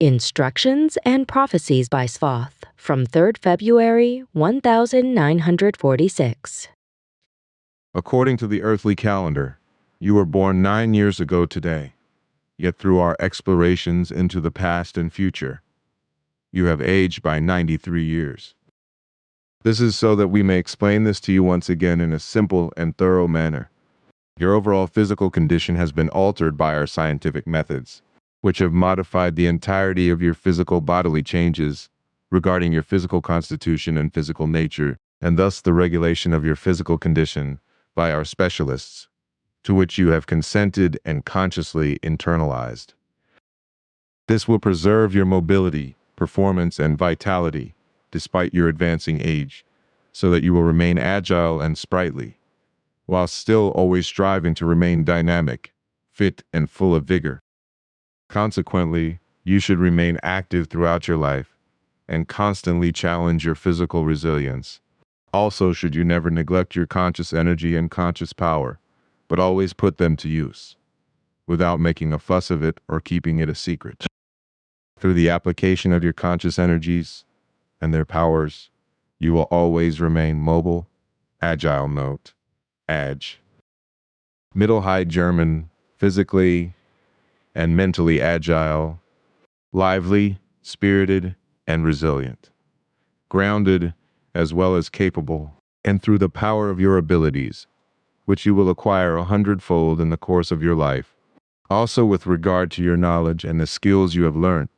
Instructions and Prophecies by Sfath from 3rd February 1946. According to the earthly calendar, you were born 9 years ago today. Yet through our explorations into the past and future, you have aged by 93 years. This is so that we may explain this to you once again in a simple and thorough manner. Your overall physical condition has been altered by our scientific methods, which have modified the entirety of your physical bodily changes regarding your physical constitution and physical nature, and thus the regulation of your physical condition by our specialists, to which you have consented and consciously internalized. This will preserve your mobility, performance, and vitality despite your advancing age, so that you will remain agile and sprightly, while still always striving to remain dynamic, fit, and full of vigor. Consequently, you should remain active throughout your life and constantly challenge your physical resilience. Also, should you never neglect your conscious energy and conscious power, but always put them to use, without making a fuss of it or keeping it a secret. Through the application of your conscious energies and their powers, you will always remain mobile, agile note, age. Middle High German, physically and mentally agile, lively, spirited, and resilient, grounded as well as capable, and through the power of your abilities, which you will acquire 100-fold in the course of your life. Also, with regard to your knowledge and the skills you have learned,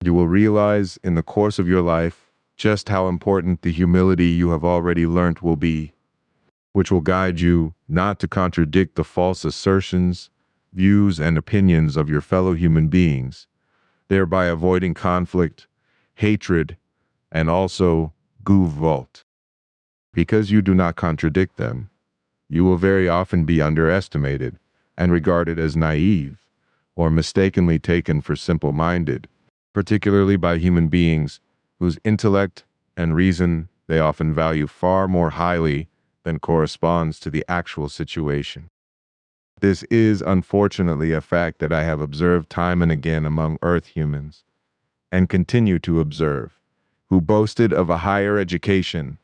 you will realize in the course of your life just how important the humility you have already learnt will be, which will guide you not to contradict the false assertions, views, and opinions of your fellow human beings, thereby avoiding conflict, hatred, and also guvalt. Because you do not contradict them, you will very often be underestimated and regarded as naive or mistakenly taken for simple-minded, particularly by human beings whose intellect and reason they often value far more highly than corresponds to the actual situation. This is unfortunately a fact that I have observed time and again among Earth humans, and continue to observe, who boasted of a higher education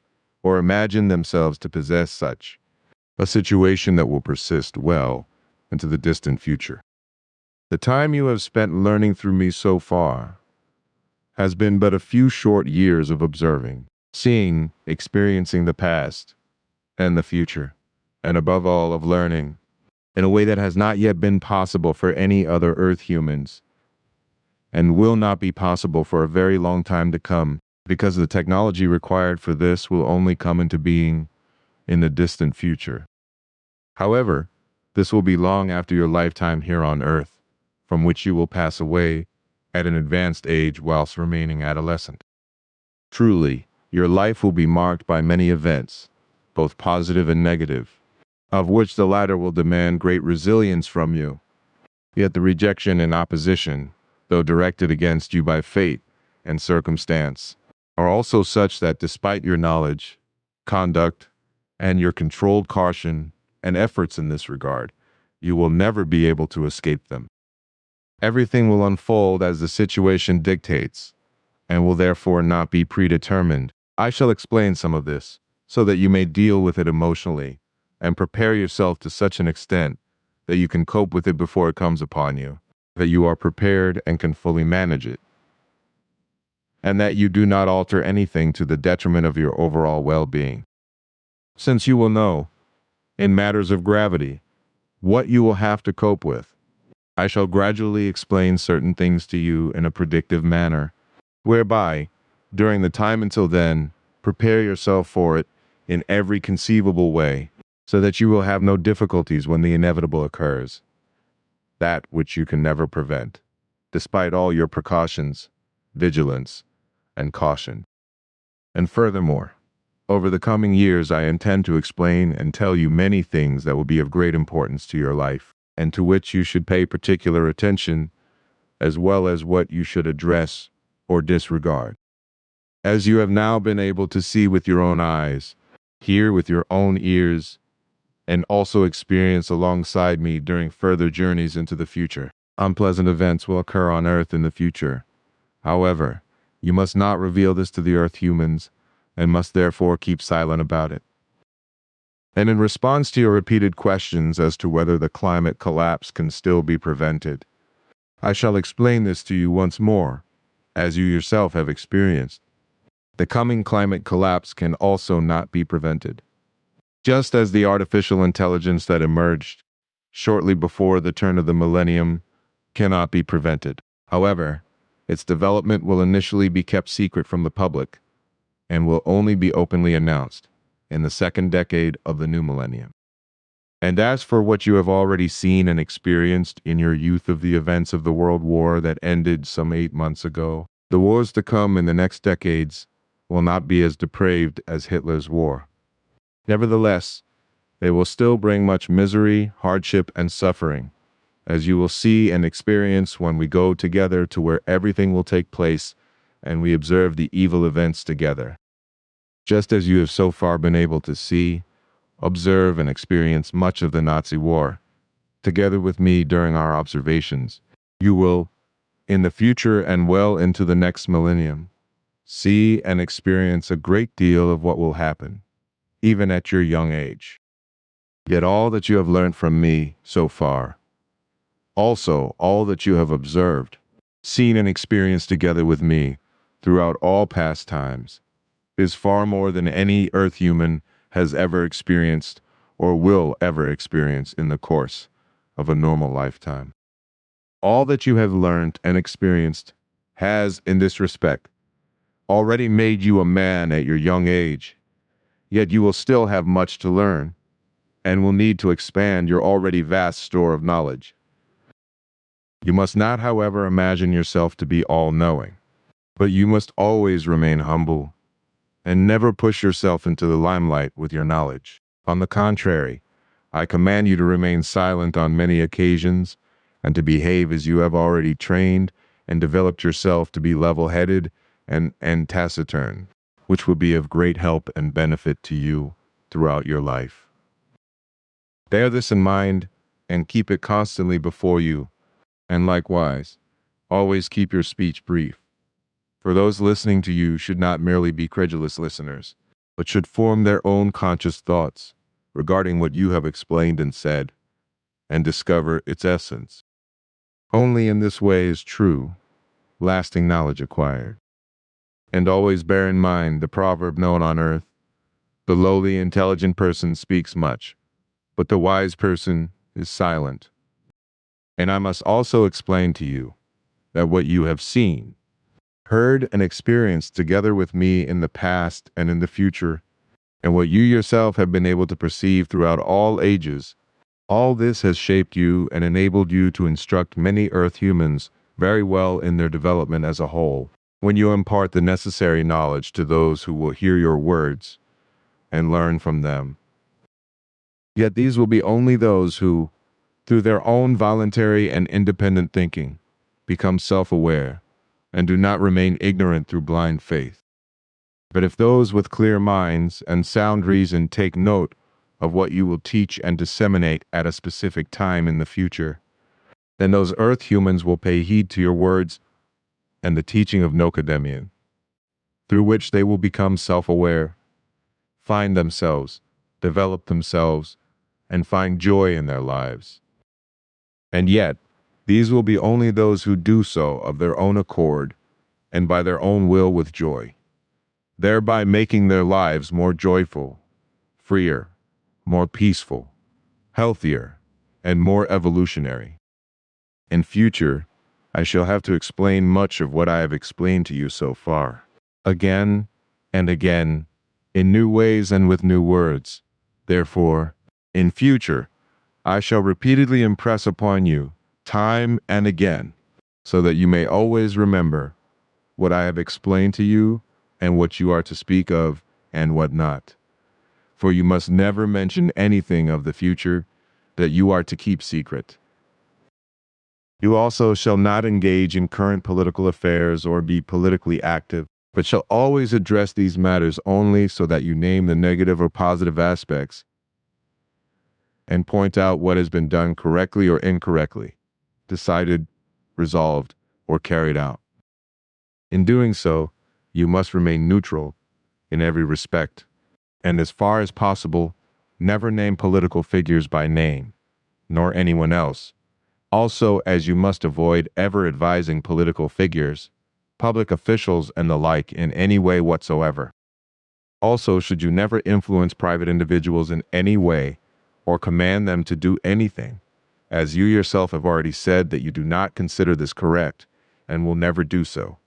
or imagined themselves to possess such, a situation that will persist well into the distant future. The time you have spent learning through me so far has been but a few short years of observing, seeing, experiencing the past and the future, and above all of learning in a way that has not yet been possible for any other Earth humans, and will not be possible for a very long time to come, because the technology required for this will only come into being in the distant future. However, this will be long after your lifetime here on Earth, from which you will pass away at an advanced age whilst remaining adolescent. Truly, your life will be marked by many events, both positive and negative, of which the latter will demand great resilience from you. Yet the rejection and opposition, though directed against you by fate and circumstance, are also such that despite your knowledge, conduct, and your controlled caution and efforts in this regard, you will never be able to escape them. Everything will unfold as the situation dictates, and will therefore not be predetermined. I shall explain some of this, so that you may deal with it emotionally, and prepare yourself to such an extent that you can cope with it before it comes upon you, that you are prepared and can fully manage it, and that you do not alter anything to the detriment of your overall well-being. Since you will know, in matters of gravity, what you will have to cope with, I shall gradually explain certain things to you in a predictive manner, whereby, during the time until then, prepare yourself for it in every conceivable way, so that you will have no difficulties when the inevitable occurs, that which you can never prevent, despite all your precautions, vigilance, and caution. And furthermore, over the coming years I intend to explain and tell you many things that will be of great importance to your life, and to which you should pay particular attention, as well as what you should address or disregard. As you have now been able to see with your own eyes, hear with your own ears, and also experience alongside me during further journeys into the future, unpleasant events will occur on Earth in the future, However, you must not reveal this to the Earth humans, and must therefore keep silent about it. And in response to your repeated questions as to whether the climate collapse can still be prevented, I shall explain this to you once more, as you yourself have experienced. The coming climate collapse can also not be prevented. Just as the artificial intelligence that emerged shortly before the turn of the millennium cannot be prevented. However, its development will initially be kept secret from the public and will only be openly announced in the second decade of the new millennium. And as for what you have already seen and experienced in your youth of the events of the World War that ended some 8 months ago, the wars to come in the next decades will not be as depraved as Hitler's war. Nevertheless, they will still bring much misery, hardship, and suffering, as you will see and experience when we go together to where everything will take place and we observe the evil events together. Just as you have so far been able to see, observe, and experience much of the Nazi war, together with me during our observations, you will, in the future and well into the next millennium, see and experience a great deal of what will happen, even at your young age. Yet all that you have learned from me so far, also all that you have observed, seen and experienced together with me throughout all past times, is far more than any Earth human has ever experienced or will ever experience in the course of a normal lifetime. All that you have learned and experienced has, in this respect, already made you a man at your young age, yet you will still have much to learn and will need to expand your already vast store of knowledge. You must not, however, imagine yourself to be all-knowing, but you must always remain humble and never push yourself into the limelight with your knowledge. On the contrary, I command you to remain silent on many occasions and to behave as you have already trained and developed yourself to be level-headed and taciturn, which will be of great help and benefit to you throughout your life. Bear this in mind and keep it constantly before you, and likewise, always keep your speech brief. For those listening to you should not merely be credulous listeners, but should form their own conscious thoughts regarding what you have explained and said, and discover its essence. Only in this way is true, lasting knowledge acquired. And always bear in mind the proverb known on earth: the lowly, intelligent person speaks much, but the wise person is silent. And I must also explain to you that what you have seen, heard, and experienced together with me in the past and in the future, and what you yourself have been able to perceive throughout all ages, all this has shaped you and enabled you to instruct many Earth humans very well in their development as a whole, when you impart the necessary knowledge to those who will hear your words and learn from them. Yet these will be only those who, through their own voluntary and independent thinking, become self-aware and do not remain ignorant through blind faith. But if those with clear minds and sound reason take note of what you will teach and disseminate at a specific time in the future, then those Earth humans will pay heed to your words and the teaching of Nocademian, through which they will become self-aware, find themselves, develop themselves, and find joy in their lives. And yet, these will be only those who do so of their own accord and by their own will with joy, thereby making their lives more joyful, freer, more peaceful, healthier, and more evolutionary. In future, I shall have to explain much of what I have explained to you so far, again and again, in new ways and with new words. Therefore, in future, I shall repeatedly impress upon you, time and again, so that you may always remember what I have explained to you and what you are to speak of and what not. For you must never mention anything of the future that you are to keep secret. You also shall not engage in current political affairs or be politically active, but shall always address these matters only so that you name the negative or positive aspects and point out what has been done correctly or incorrectly, decided, resolved, or carried out. In doing so, you must remain neutral in every respect, and as far as possible, never name political figures by name, nor anyone else. Also, as you must avoid ever advising political figures, public officials, and the like in any way whatsoever. Also, should you never influence private individuals in any way or command them to do anything, as you yourself have already said that you do not consider this correct and will never do so.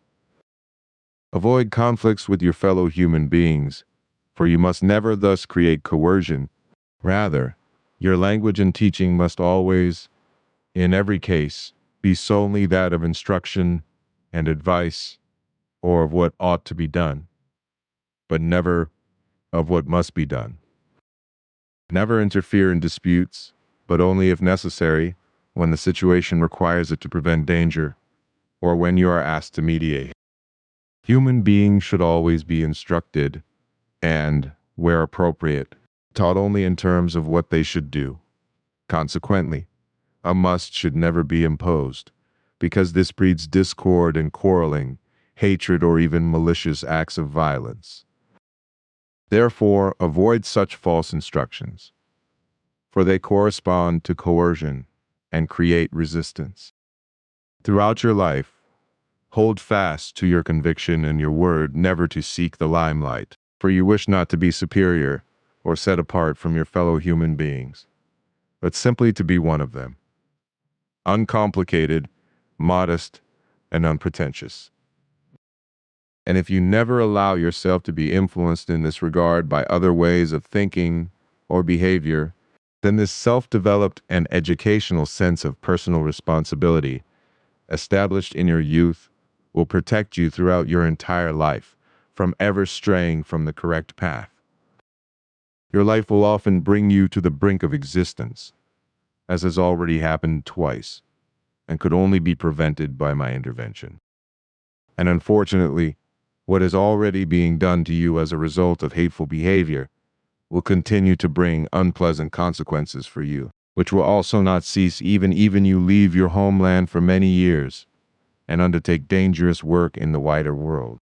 Avoid conflicts with your fellow human beings, for you must never thus create coercion. Rather, your language and teaching must always, in every case, be solely that of instruction and advice, or of what ought to be done, but never of what must be done. Never interfere in disputes, but only if necessary, when the situation requires it to prevent danger, or when you are asked to mediate. Human beings should always be instructed, and, where appropriate, taught only in terms of what they should do. Consequently, a must should never be imposed, because this breeds discord and quarreling, hatred, or even malicious acts of violence. Therefore, avoid such false instructions, for they correspond to coercion and create resistance. Throughout your life, hold fast to your conviction and your word never to seek the limelight, for you wish not to be superior or set apart from your fellow human beings, but simply to be one of them, uncomplicated, modest, and unpretentious. And if you never allow yourself to be influenced in this regard by other ways of thinking or behavior, then this self-developed and educational sense of personal responsibility, established in your youth, will protect you throughout your entire life from ever straying from the correct path. Your life will often bring you to the brink of existence, as has already happened twice, and could only be prevented by my intervention. And unfortunately, what is already being done to you as a result of hateful behavior will continue to bring unpleasant consequences for you, which will also not cease even you leave your homeland for many years and undertake dangerous work in the wider world.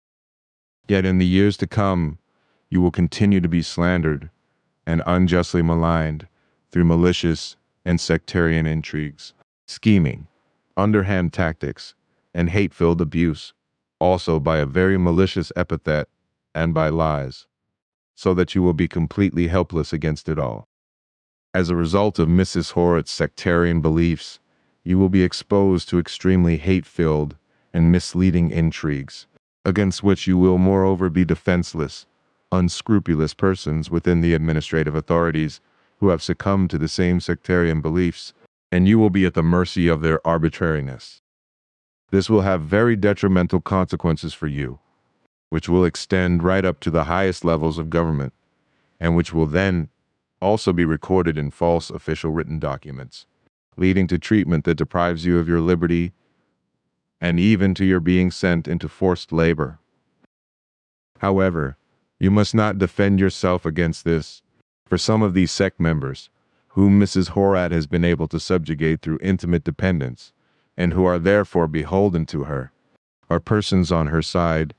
Yet in the years to come, you will continue to be slandered and unjustly maligned through malicious and sectarian intrigues, scheming, underhand tactics, and hate-filled abuse, also by a very malicious epithet and by lies, so that you will be completely helpless against it all. As a result of Mrs. Horrocks' sectarian beliefs, you will be exposed to extremely hate-filled and misleading intrigues, against which you will moreover be defenseless, unscrupulous persons within the administrative authorities who have succumbed to the same sectarian beliefs, and you will be at the mercy of their arbitrariness. This will have very detrimental consequences for you, which will extend right up to the highest levels of government, and which will then also be recorded in false official written documents, leading to treatment that deprives you of your liberty and even to your being sent into forced labor. However, you must not defend yourself against this, for some of these sect members, whom Mrs. Horrocks has been able to subjugate through intimate dependence, and who are therefore beholden to her, are persons on her side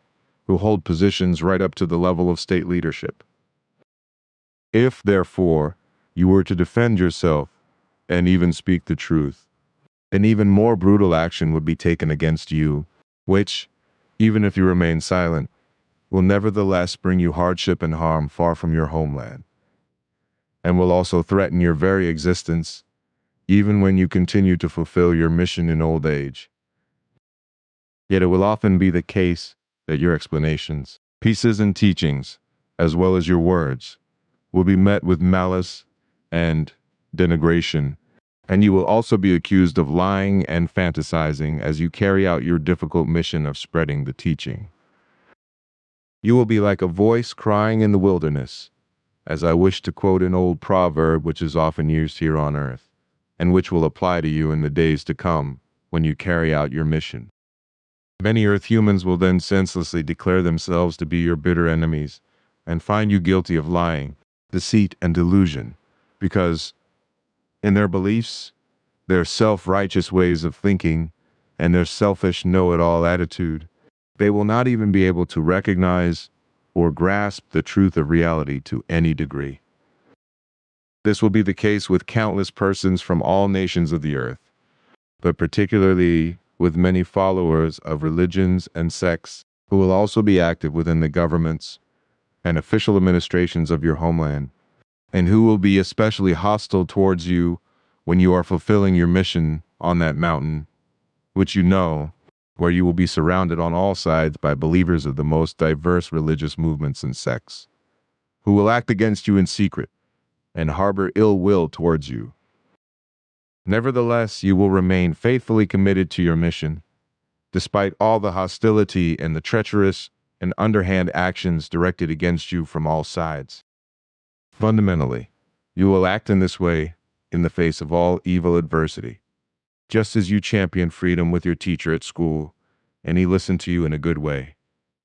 who hold positions right up to the level of state leadership. If, therefore, you were to defend yourself and even speak the truth, an even more brutal action would be taken against you, which, even if you remain silent, will nevertheless bring you hardship and harm far from your homeland, and will also threaten your very existence, even when you continue to fulfill your mission in old age. Yet it will often be the case that your explanations, pieces and teachings, as well as your words, will be met with malice and denigration, and you will also be accused of lying and fantasizing as you carry out your difficult mission of spreading the teaching. You will be like a voice crying in the wilderness, as I wish to quote an old proverb which is often used here on earth, and which will apply to you in the days to come when you carry out your mission. Many earth humans will then senselessly declare themselves to be your bitter enemies and find you guilty of lying, deceit, and delusion, because, in their beliefs, their self-righteous ways of thinking, and their selfish know-it-all attitude, They will not even be able to recognize or grasp the truth of reality to any degree. This will be the case with countless persons from all nations of the earth, but particularly with many followers of religions and sects who will also be active within the governments and official administrations of your homeland, and who will be especially hostile towards you when you are fulfilling your mission on that mountain, which you know, where you will be surrounded on all sides by believers of the most diverse religious movements and sects, who will act against you in secret and harbor ill will towards you. Nevertheless, you will remain faithfully committed to your mission, despite all the hostility and the treacherous and underhand actions directed against you from all sides. Fundamentally, you will act in this way in the face of all evil adversity, just as you championed freedom with your teacher at school, and he listened to you in a good way,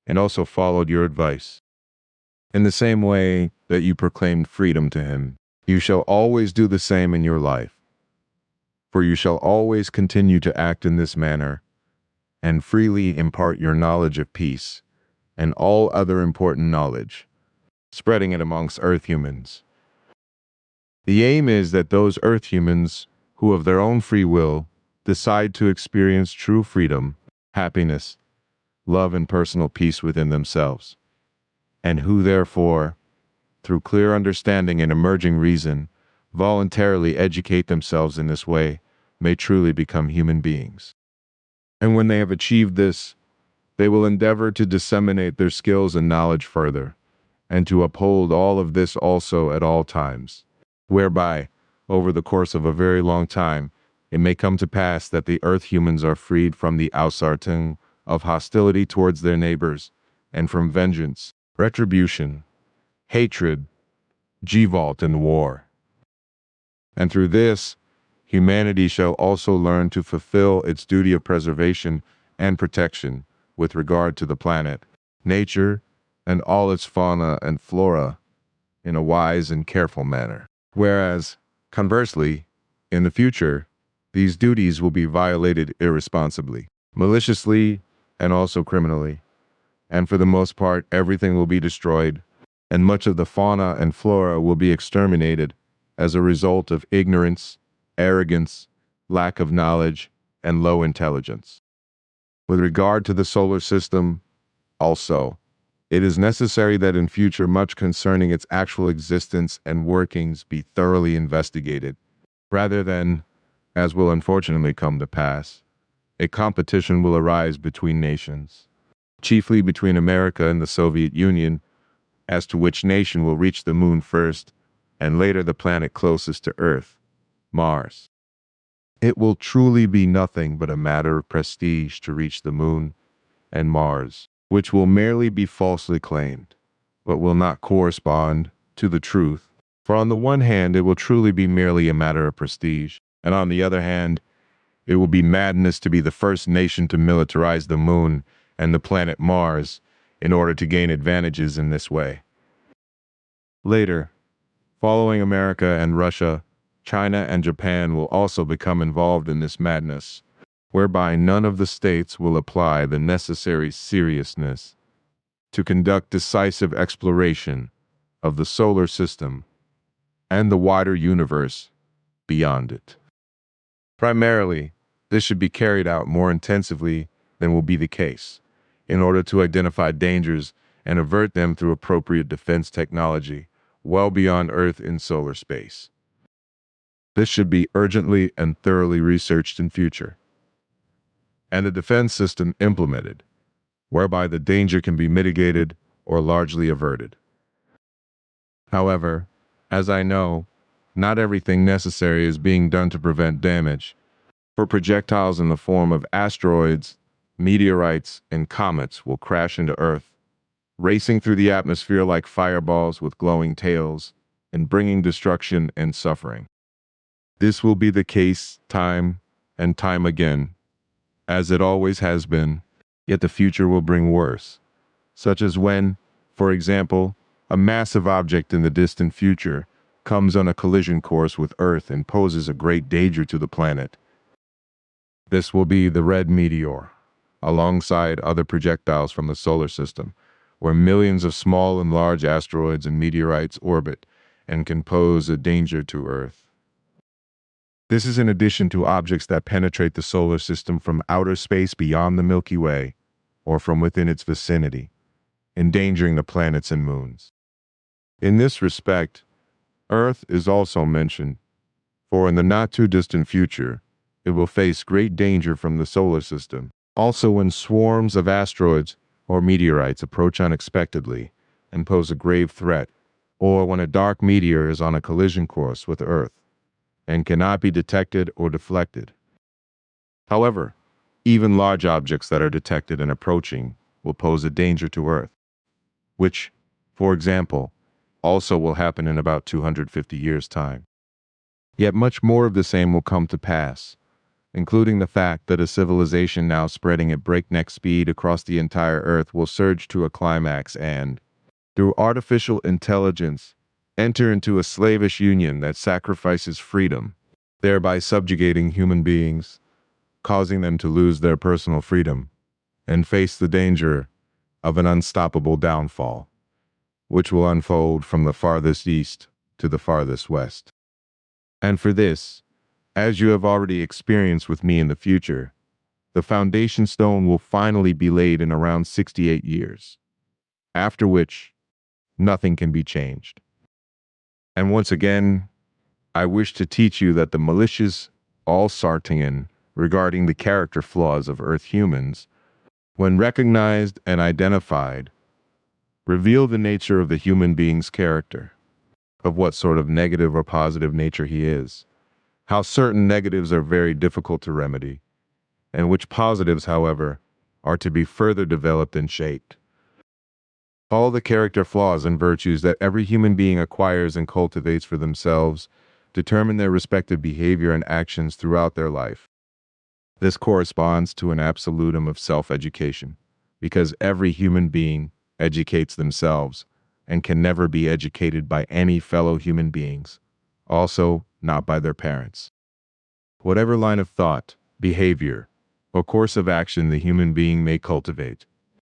and also followed your advice. In the same way that you proclaimed freedom to him, you shall always do the same in your life. For you shall always continue to act in this manner, and freely impart your knowledge of peace and all other important knowledge, spreading it amongst earth humans. The aim is that those earth humans who of their own free will decide to experience true freedom, happiness, love, and personal peace within themselves, and who therefore, through clear understanding and emerging reason, voluntarily educate themselves in this way, may truly become human beings. And when they have achieved this, they will endeavor to disseminate their skills and knowledge further, and to uphold all of this also at all times, whereby, over the course of a very long time, it may come to pass that the earth humans are freed from the ausartung of hostility towards their neighbors, and from vengeance, retribution, hatred, revolt, and war. And through this, humanity shall also learn to fulfill its duty of preservation and protection with regard to the planet, nature, and all its fauna and flora in a wise and careful manner. Whereas, conversely, in the future, these duties will be violated irresponsibly, maliciously, and also criminally. And for the most part, everything will be destroyed, and much of the fauna and flora will be exterminated as a result of ignorance, arrogance, lack of knowledge, and low intelligence. With regard to the solar system, also, it is necessary that in future much concerning its actual existence and workings be thoroughly investigated, rather than, as will unfortunately come to pass, a competition will arise between nations, chiefly between America and the Soviet Union, as to which nation will reach the moon first, and later the planet closest to Earth, Mars. It will truly be nothing but a matter of prestige to reach the moon and Mars, which will merely be falsely claimed, but will not correspond to the truth. For on the one hand, it will truly be merely a matter of prestige, and on the other hand, it will be madness to be the first nation to militarize the moon and the planet Mars in order to gain advantages in this way. Later, following America and Russia, China and Japan will also become involved in this madness, whereby none of the states will apply the necessary seriousness to conduct decisive exploration of the solar system and the wider universe beyond it. Primarily, this should be carried out more intensively than will be the case, in order to identify dangers and avert them through appropriate defense technology well beyond Earth in solar space. This should be urgently and thoroughly researched in future, and the defense system implemented, whereby the danger can be mitigated or largely averted. However, as I know, not everything necessary is being done to prevent damage, for projectiles in the form of asteroids, meteorites, and comets will crash into Earth, racing through the atmosphere like fireballs with glowing tails, and bringing destruction and suffering. This will be the case time and time again, as it always has been, yet the future will bring worse, such as when, for example, a massive object in the distant future comes on a collision course with Earth and poses a great danger to the planet. This will be the red meteor, alongside other projectiles from the solar system, where millions of small and large asteroids and meteorites orbit and can pose a danger to Earth. This is in addition to objects that penetrate the solar system from outer space beyond the Milky Way or from within its vicinity, endangering the planets and moons. In this respect, Earth is also mentioned, for in the not-too-distant future, it will face great danger from the solar system. Also, when swarms of asteroids or meteorites approach unexpectedly and pose a grave threat, or when a dark meteor is on a collision course with Earth and cannot be detected or deflected. However, even large objects that are detected and approaching will pose a danger to Earth, which, for example, also will happen in about 250 years' time. Yet much more of the same will come to pass, including the fact that a civilization now spreading at breakneck speed across the entire Earth will surge to a climax and, through artificial intelligence, enter into a slavish union that sacrifices freedom, thereby subjugating human beings, causing them to lose their personal freedom and face the danger of an unstoppable downfall, which will unfold from the farthest east to the farthest west. And for this, as you have already experienced with me in the future, the foundation stone will finally be laid in around 68 years, after which nothing can be changed. And once again, I wish to teach you that the malicious All-Sartian regarding the character flaws of Earth humans, when recognized and identified, reveal the nature of the human being's character, of what sort of negative or positive nature he is, how certain negatives are very difficult to remedy, and which positives, however, are to be further developed and shaped. All the character flaws and virtues that every human being acquires and cultivates for themselves determine their respective behavior and actions throughout their life. This corresponds to an absolutum of self-education, because every human being educates themselves and can never be educated by any fellow human beings, also not by their parents. Whatever line of thought, behavior, or course of action the human being may cultivate,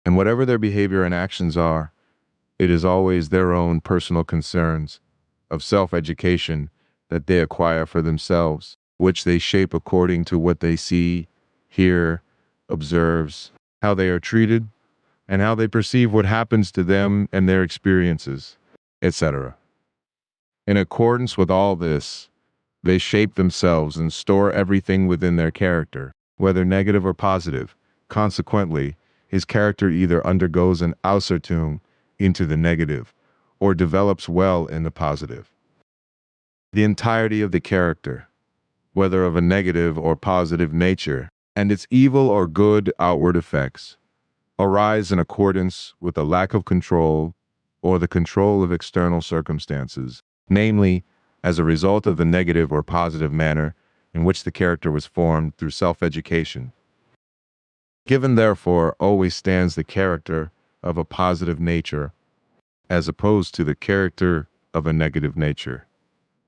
and whatever their behavior and actions are, it is always their own personal concerns of self-education that they acquire for themselves, which they shape according to what they see, hear, observes, how they are treated, and how they perceive what happens to them and their experiences, etc. In accordance with all this, they shape themselves and store everything within their character, whether negative or positive. Consequently, his character either undergoes an Aussertung into the negative or develops well in the positive. The entirety of the character, whether of a negative or positive nature, and its evil or good outward effects, arise in accordance with a lack of control or the control of external circumstances, namely, as a result of the negative or positive manner in which the character was formed through self-education. Given, therefore, always stands the character of a positive nature, as opposed to the character of a negative nature.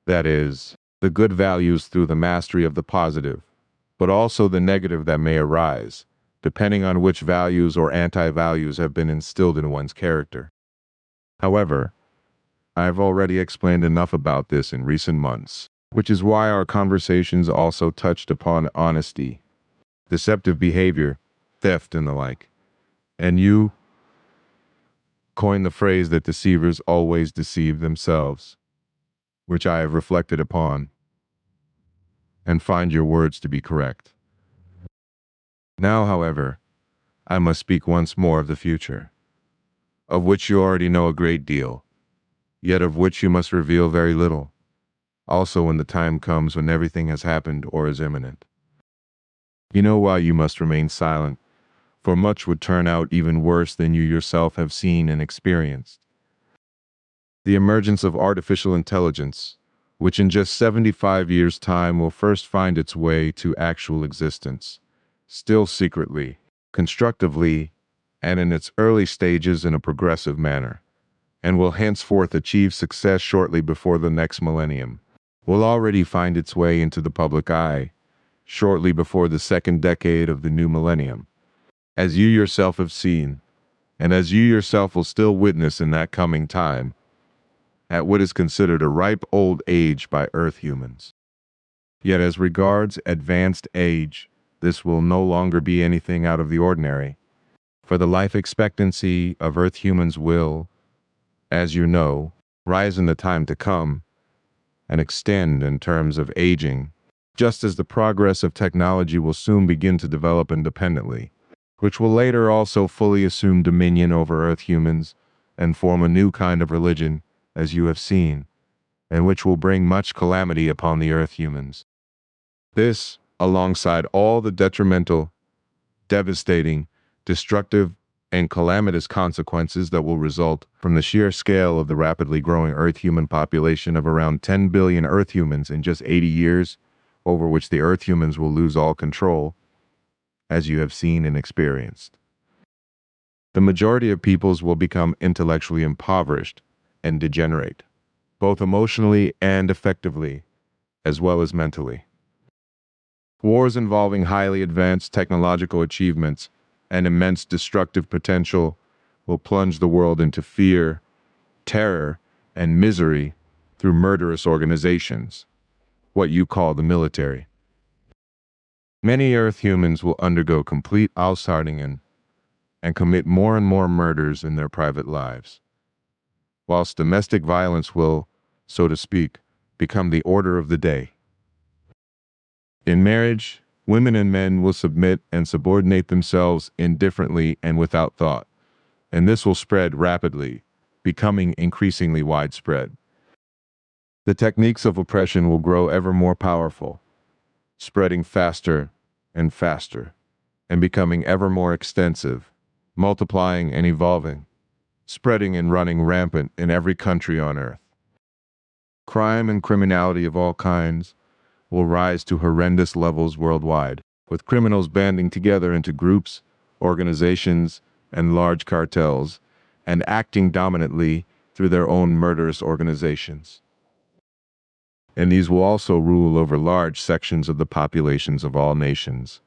That is, the good values through the mastery of the positive, but also the negative that may arise, depending on which values or anti-values have been instilled in one's character. However, I've already explained enough about this in recent months, which is why our conversations also touched upon honesty, deceptive behavior, theft, and the like. And you coined the phrase that deceivers always deceive themselves, which I have reflected upon, and find your words to be correct. Now, however, I must speak once more of the future, of which you already know a great deal, yet of which you must reveal very little, also when the time comes when everything has happened or is imminent. You know why you must remain silent, for much would turn out even worse than you yourself have seen and experienced. The emergence of artificial intelligence, which in just 75 years' time will first find its way to actual existence, still secretly, constructively, and in its early stages in a progressive manner, and will henceforth achieve success shortly before the next millennium, will already find its way into the public eye, shortly before the second decade of the new millennium. as you yourself have seen, and as you yourself will still witness in that coming time, at what is considered a ripe old age by Earth humans. Yet as regards advanced age, this will no longer be anything out of the ordinary, for the life expectancy of Earth humans will, as you know, rise in the time to come and extend in terms of aging, just as the progress of technology will soon begin to develop independently, which will later also fully assume dominion over Earth humans and form a new kind of religion, as you have seen, and which will bring much calamity upon the Earth humans. This, alongside all the detrimental, devastating, destructive, and calamitous consequences that will result from the sheer scale of the rapidly growing Earth human population of around 10 billion Earth humans in just 80 years, over which the Earth humans will lose all control, as you have seen and experienced. The majority of peoples will become intellectually impoverished and degenerate, both emotionally and effectively, as well as mentally. Wars involving highly advanced technological achievements and immense destructive potential will plunge the world into fear, terror, and misery through murderous organizations, what you call the military. Many Earth humans will undergo complete Ausschaltungen and commit more and more murders in their private lives, whilst domestic violence will, so to speak, become the order of the day. In marriage, women and men will submit and subordinate themselves indifferently and without thought, and this will spread rapidly, becoming increasingly widespread. The techniques of oppression will grow ever more powerful, spreading faster and faster, and becoming ever more extensive, multiplying and evolving, spreading and running rampant in every country on earth. Crime and criminality of all kinds will rise to horrendous levels worldwide, with criminals banding together into groups, organizations, and large cartels, and acting dominantly through their own murderous organizations. And these will also rule over large sections of the populations of all nations,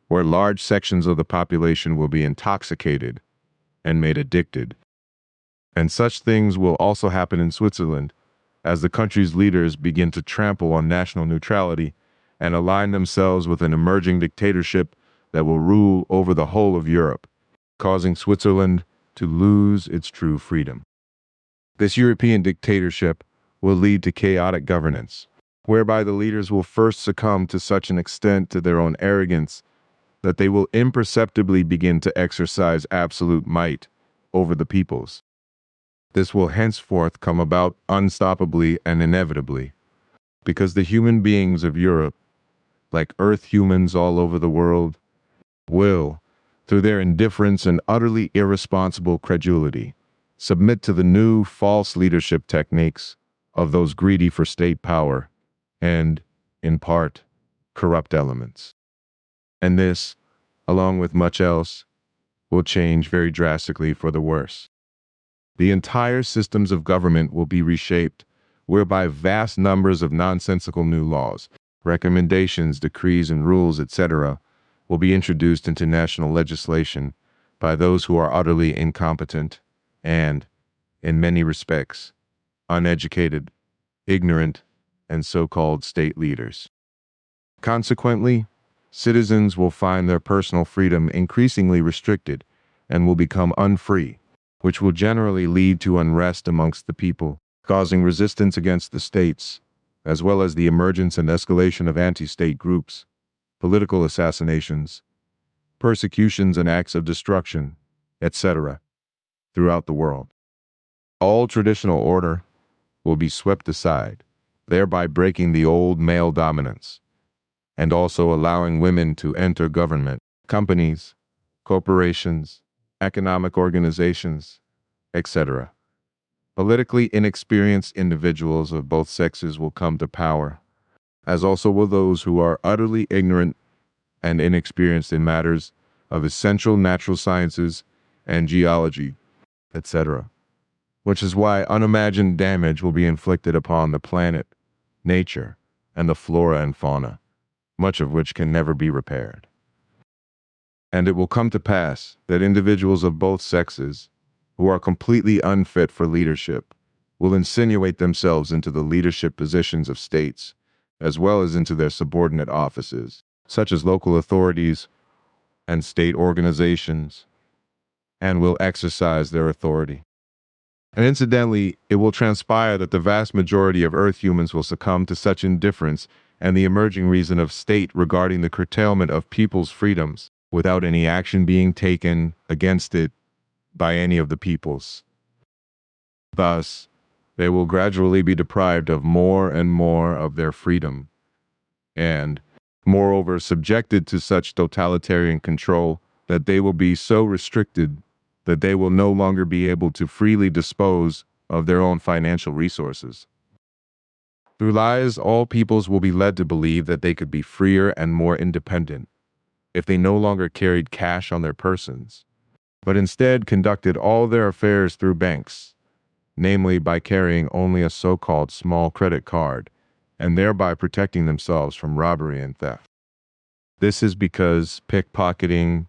where large sections of the population will be intoxicated and made addicted. And such things will also happen in Switzerland, as the country's leaders begin to trample on national neutrality and align themselves with an emerging dictatorship that will rule over the whole of Europe, causing Switzerland to lose its true freedom. This European dictatorship will lead to chaotic governance, whereby the leaders will first succumb to such an extent to their own arrogance that they will imperceptibly begin to exercise absolute might over the peoples. This will henceforth come about unstoppably and inevitably, because the human beings of Europe, like Earth humans all over the world, will, through their indifference and utterly irresponsible credulity, submit to the new false leadership techniques of those greedy for state power and, in part, corrupt elements. And this, along with much else, will change very drastically for the worse. The entire systems of government will be reshaped, whereby vast numbers of nonsensical new laws, recommendations, decrees, and rules, etc., will be introduced into national legislation by those who are utterly incompetent and, in many respects, uneducated, ignorant, and so-called state leaders. Consequently, citizens will find their personal freedom increasingly restricted and will become unfree, which will generally lead to unrest amongst the people, causing resistance against the states, as well as the emergence and escalation of anti-state groups, political assassinations, persecutions and acts of destruction, etc., throughout the world. All traditional order will be swept aside, thereby breaking the old male dominance, and also allowing women to enter government, companies, corporations, economic organizations, etc. Politically inexperienced individuals of both sexes will come to power, as also will those who are utterly ignorant and inexperienced in matters of essential natural sciences and geology, etc., which is why unimagined damage will be inflicted upon the planet, nature, and the flora and fauna, much of which can never be repaired. And it will come to pass that individuals of both sexes, who are completely unfit for leadership, will insinuate themselves into the leadership positions of states, as well as into their subordinate offices, such as local authorities and state organizations, and will exercise their authority. And incidentally, it will transpire that the vast majority of Earth humans will succumb to such indifference and the emerging reason of state regarding the curtailment of people's freedoms, without any action being taken against it by any of the peoples. Thus, they will gradually be deprived of more and more of their freedom, and, moreover, subjected to such totalitarian control that they will be so restricted that they will no longer be able to freely dispose of their own financial resources. Through lies, all peoples will be led to believe that they could be freer and more independent if they no longer carried cash on their persons, but instead conducted all their affairs through banks, namely by carrying only a so-called small credit card, and thereby protecting themselves from robbery and theft. This is because pickpocketing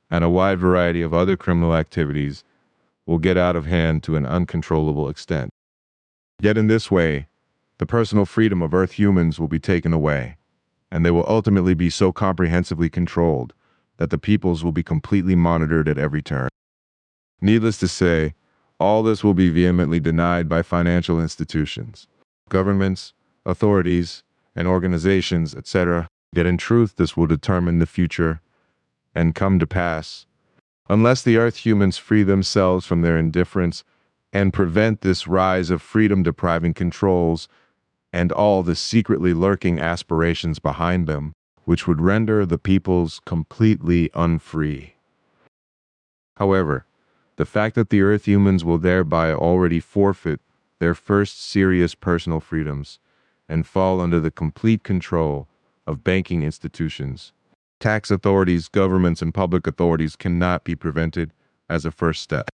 and a wide variety of other criminal activities will get out of hand to an uncontrollable extent. Yet in this way, the personal freedom of Earth humans will be taken away, and they will ultimately be so comprehensively controlled that the peoples will be completely monitored at every turn. Needless to say, all this will be vehemently denied by financial institutions, governments, authorities, and organizations, etc. Yet in truth, this will determine the future and come to pass unless the Earth humans free themselves from their indifference and prevent this rise of freedom-depriving controls and all the secretly lurking aspirations behind them, which would render the peoples completely unfree. However, the fact that the Earth humans will thereby already forfeit their first serious personal freedoms and fall under the complete control of banking institutions, tax authorities, governments, and public authorities cannot be prevented as a first step.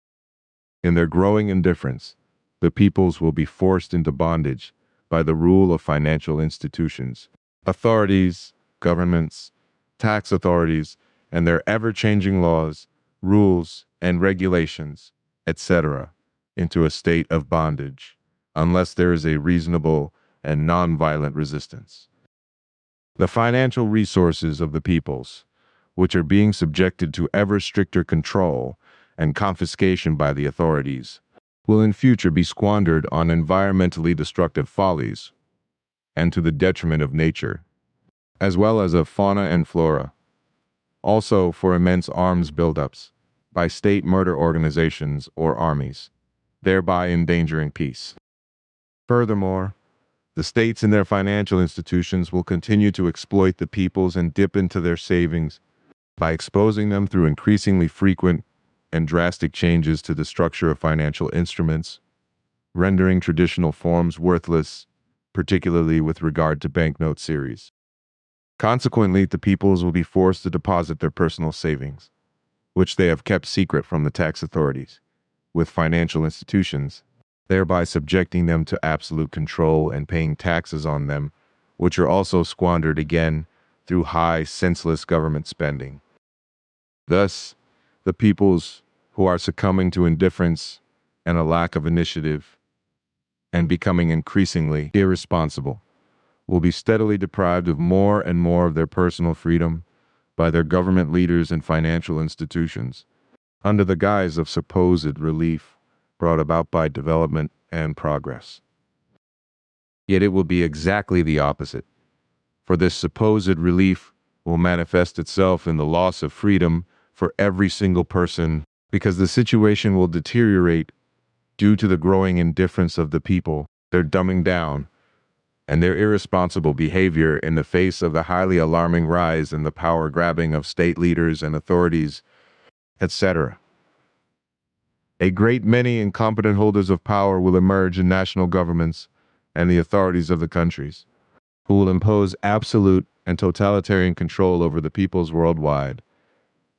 In their growing indifference, the peoples will be forced into bondage by the rule of financial institutions, authorities, governments, tax authorities, and their ever-changing laws, rules, and regulations, etc., into a state of bondage, unless there is a reasonable and non-violent resistance. The financial resources of the peoples, which are being subjected to ever stricter control and confiscation by the authorities, will in future be squandered on environmentally destructive follies and to the detriment of nature, as well as of fauna and flora. Also for immense arms buildups by state murder organizations or armies, thereby endangering peace. Furthermore, the states and their financial institutions will continue to exploit the peoples and dip into their savings by exposing them through increasingly frequent and drastic changes to the structure of financial instruments, rendering traditional forms worthless, particularly with regard to banknote series. Consequently, the peoples will be forced to deposit their personal savings, which they have kept secret from the tax authorities, with financial institutions, thereby subjecting them to absolute control and paying taxes on them, which are also squandered again through high, senseless government spending. Thus, the peoples who are succumbing to indifference and a lack of initiative and becoming increasingly irresponsible will be steadily deprived of more and more of their personal freedom by their government leaders and financial institutions, under the guise of supposed relief brought about by development and progress. Yet it will be exactly the opposite, for this supposed relief will manifest itself in the loss of freedom for every single person, because the situation will deteriorate due to the growing indifference of the people, their dumbing down, and their irresponsible behavior in the face of the highly alarming rise in the power grabbing of state leaders and authorities, etc. A great many incompetent holders of power will emerge in national governments and the authorities of the countries, who will impose absolute and totalitarian control over the peoples worldwide,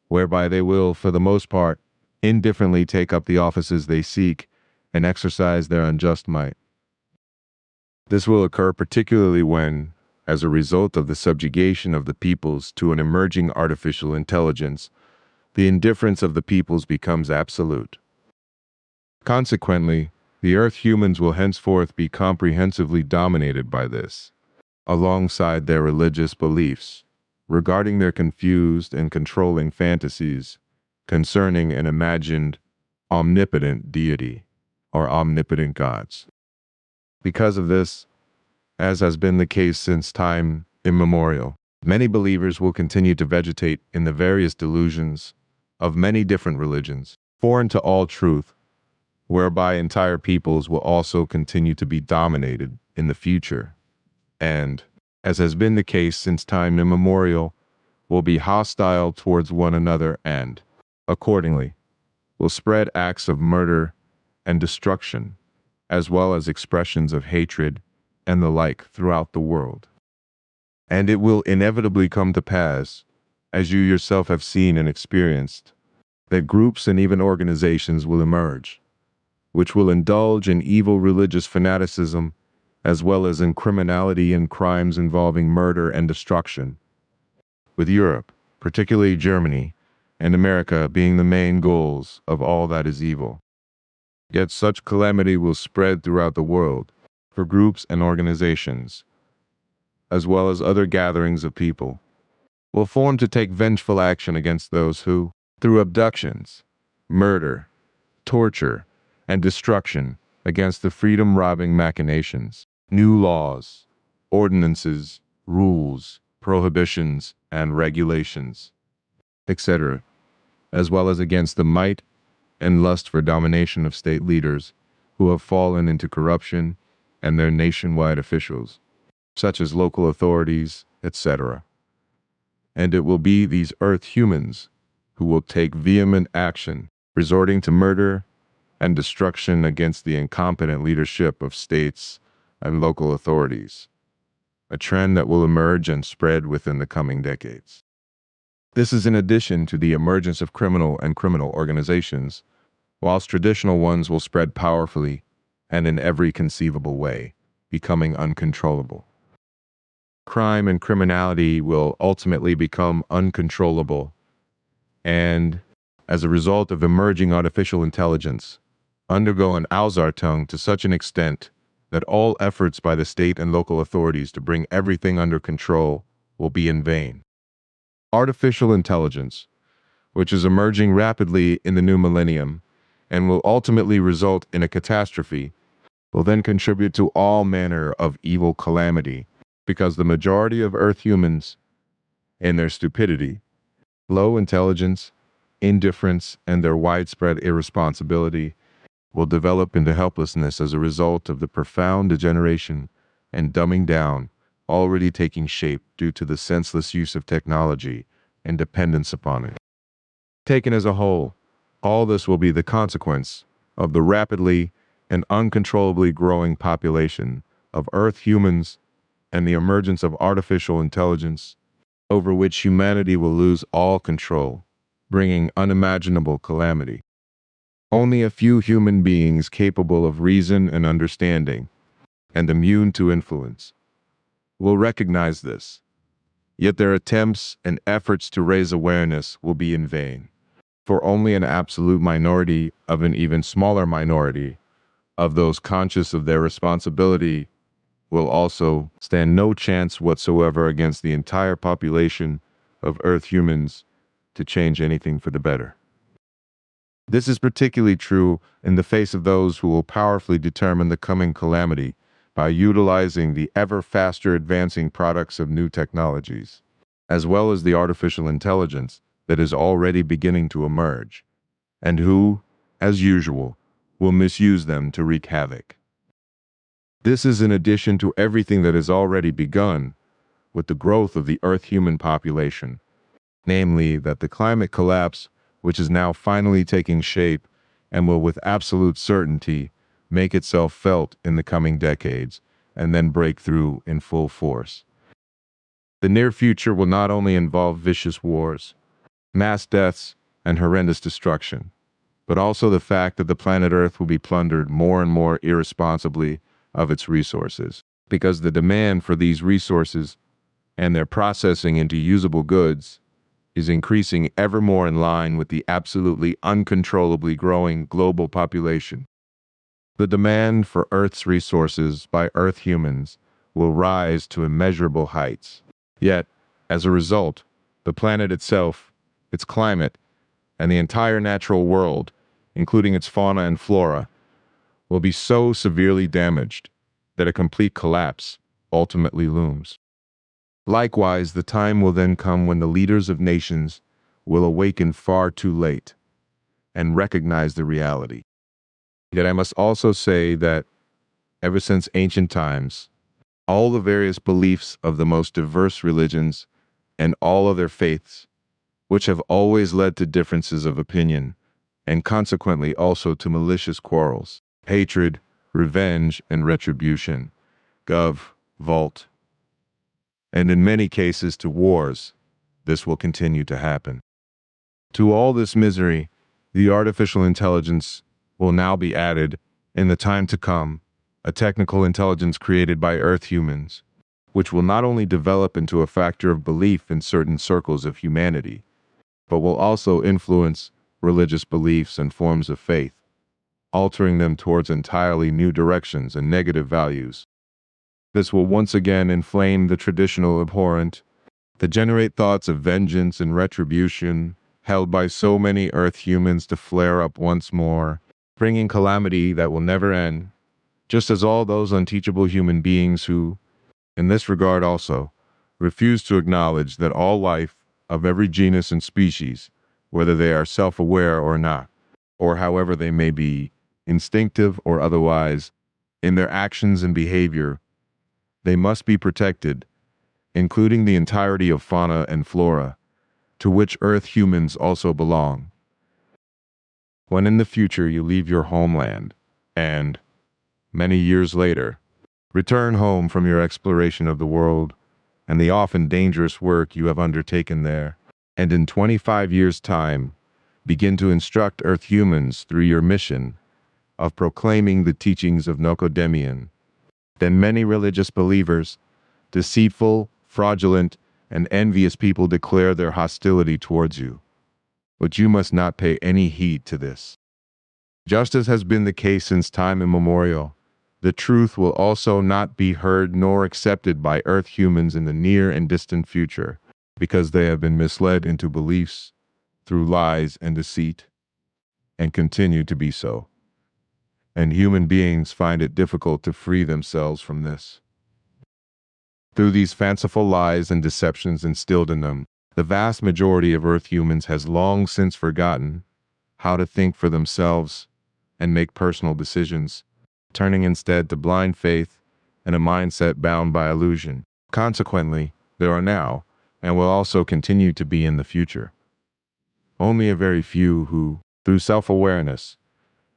whereby they will, for the most part, indifferently take up the offices they seek and exercise their unjust might. This will occur particularly when, as a result of the subjugation of the peoples to an emerging artificial intelligence, the indifference of the peoples becomes absolute. Consequently, the Earth humans will henceforth be comprehensively dominated by this, alongside their religious beliefs, regarding their confused and controlling fantasies concerning an imagined omnipotent deity or omnipotent gods. Because of this, as has been the case since time immemorial, many believers will continue to vegetate in the various delusions of many different religions, foreign to all truth, whereby entire peoples will also continue to be dominated in the future, and, as has been the case since time immemorial, will be hostile towards one another and, accordingly, will spread acts of murder and destruction, as well as expressions of hatred and the like throughout the world. And it will inevitably come to pass, as you yourself have seen and experienced, that groups and even organizations will emerge, which will indulge in evil religious fanaticism, as well as in criminality and crimes involving murder and destruction, with Europe, particularly Germany, and America being the main goals of all that is evil. Yet such calamity will spread throughout the world, for groups and organizations, as well as other gatherings of people, will form to take vengeful action against those who, through abductions, murder, torture, and destruction, against the freedom-robbing machinations, new laws, ordinances, rules, prohibitions, and regulations, etc., as well as against the might and lust for domination of state leaders who have fallen into corruption and their nationwide officials, such as local authorities, etc. And it will be these earth humans who will take vehement action, resorting to murder and destruction against the incompetent leadership of states and local authorities, a trend that will emerge and spread within the coming decades. This is in addition to the emergence of criminal organizations, whilst traditional ones will spread powerfully and in every conceivable way, becoming uncontrollable. Crime and criminality will ultimately become uncontrollable, and, as a result of emerging artificial intelligence, undergo an Ausartung to such an extent that all efforts by the state and local authorities to bring everything under control will be in vain. Artificial intelligence, which is emerging rapidly in the new millennium and will ultimately result in a catastrophe, will then contribute to all manner of evil calamity, because the majority of Earth humans, in their stupidity, low intelligence, indifference, and their widespread irresponsibility, will develop into helplessness as a result of the profound degeneration and dumbing down already taking shape due to the senseless use of technology and dependence upon it. Taken as a whole, all this will be the consequence of the rapidly and uncontrollably growing population of Earth humans and the emergence of artificial intelligence, over which humanity will lose all control, bringing unimaginable calamity. Only a few human beings capable of reason and understanding, and immune to influence, will recognize this, yet their attempts and efforts to raise awareness will be in vain, for only an absolute minority of an even smaller minority of those conscious of their responsibility will also stand no chance whatsoever against the entire population of Earth humans to change anything for the better. This is particularly true in the face of those who will powerfully determine the coming calamity by utilizing the ever faster advancing products of new technologies, as well as the artificial intelligence that is already beginning to emerge, and who, as usual, will misuse them to wreak havoc. This is in addition to everything that has already begun with the growth of the Earth human population, namely that the climate collapse, which is now finally taking shape and will with absolute certainty make itself felt in the coming decades and then break through in full force. The near future will not only involve vicious wars, mass deaths, and horrendous destruction, but also the fact that the planet Earth will be plundered more and more irresponsibly of its resources, because the demand for these resources and their processing into usable goods is increasing ever more in line with the absolutely uncontrollably growing global population. The demand for Earth's resources by Earth humans will rise to immeasurable heights. Yet, as a result, the planet itself, its climate, and the entire natural world, including its fauna and flora, will be so severely damaged that a complete collapse ultimately looms. Likewise, the time will then come when the leaders of nations will awaken far too late and recognize the reality. Yet I must also say that ever since ancient times, all the various beliefs of the most diverse religions and all of their faiths, which have always led to differences of opinion, and consequently also to malicious quarrels, hatred, revenge, and retribution, vault, and in many cases to wars, this will continue to happen. To all this misery, the artificial intelligence will now be added, in the time to come, a technical intelligence created by Earth humans, which will not only develop into a factor of belief in certain circles of humanity, but will also influence religious beliefs and forms of faith, altering them towards entirely new directions and negative values. This will once again inflame the traditional abhorrent, to generate thoughts of vengeance and retribution, held by so many Earth humans to flare up once more, bringing calamity that will never end, just as all those unteachable human beings who, in this regard also, refuse to acknowledge that all life, of every genus and species, whether they are self-aware or not, or however they may be, instinctive or otherwise, in their actions and behavior, they must be protected, including the entirety of fauna and flora, to which Earth humans also belong. When in the future you leave your homeland, and, many years later, return home from your exploration of the world and the often dangerous work you have undertaken there, and in 25 years' time, begin to instruct Earth humans through your mission of proclaiming the teachings of Nocodemian, then many religious believers, deceitful, fraudulent, and envious people declare their hostility towards you. But you must not pay any heed to this. Just as has been the case since time immemorial, the truth will also not be heard nor accepted by Earth humans in the near and distant future, because they have been misled into beliefs through lies and deceit, and continue to be so. And human beings find it difficult to free themselves from this. Through these fanciful lies and deceptions instilled in them, the vast majority of Earth humans has long since forgotten how to think for themselves and make personal decisions, turning instead to blind faith and a mindset bound by illusion. Consequently, there are now, and will also continue to be in the future, only a very few who, through self-awareness,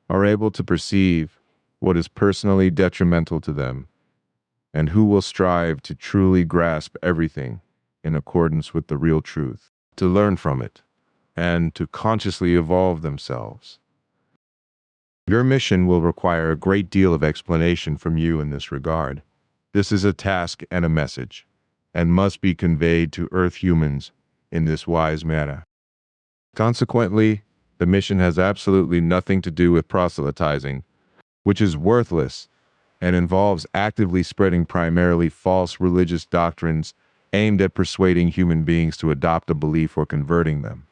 are able to perceive what is personally detrimental to them, and who will strive to truly grasp everything in accordance with the real truth, to learn from it, and to consciously evolve themselves. Your mission will require a great deal of explanation from you in this regard. This is a task and a message, and must be conveyed to Earth humans in this wise manner. Consequently, the mission has absolutely nothing to do with proselytizing, which is worthless and involves actively spreading primarily false religious doctrines aimed at persuading human beings to adopt a belief or converting them.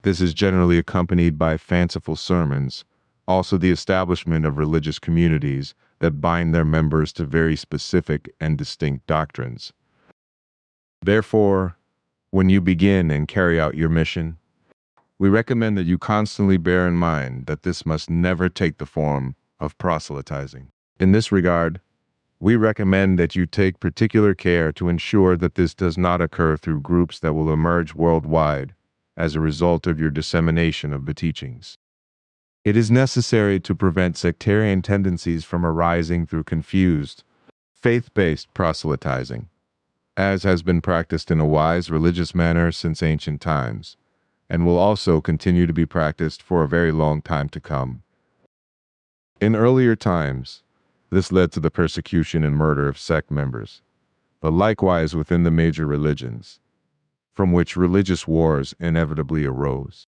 This is generally accompanied by fanciful sermons, also the establishment of religious communities that bind their members to very specific and distinct doctrines. Therefore, when you begin and carry out your mission, we recommend that you constantly bear in mind that this must never take the form of proselytizing. In this regard, we recommend that you take particular care to ensure that this does not occur through groups that will emerge worldwide as a result of your dissemination of the teachings. It is necessary to prevent sectarian tendencies from arising through confused, faith-based proselytizing, as has been practiced in a wise religious manner since ancient times, and will also continue to be practiced for a very long time to come. In earlier times, this led to the persecution and murder of sect members, but likewise within the major religions. from which religious wars inevitably arose.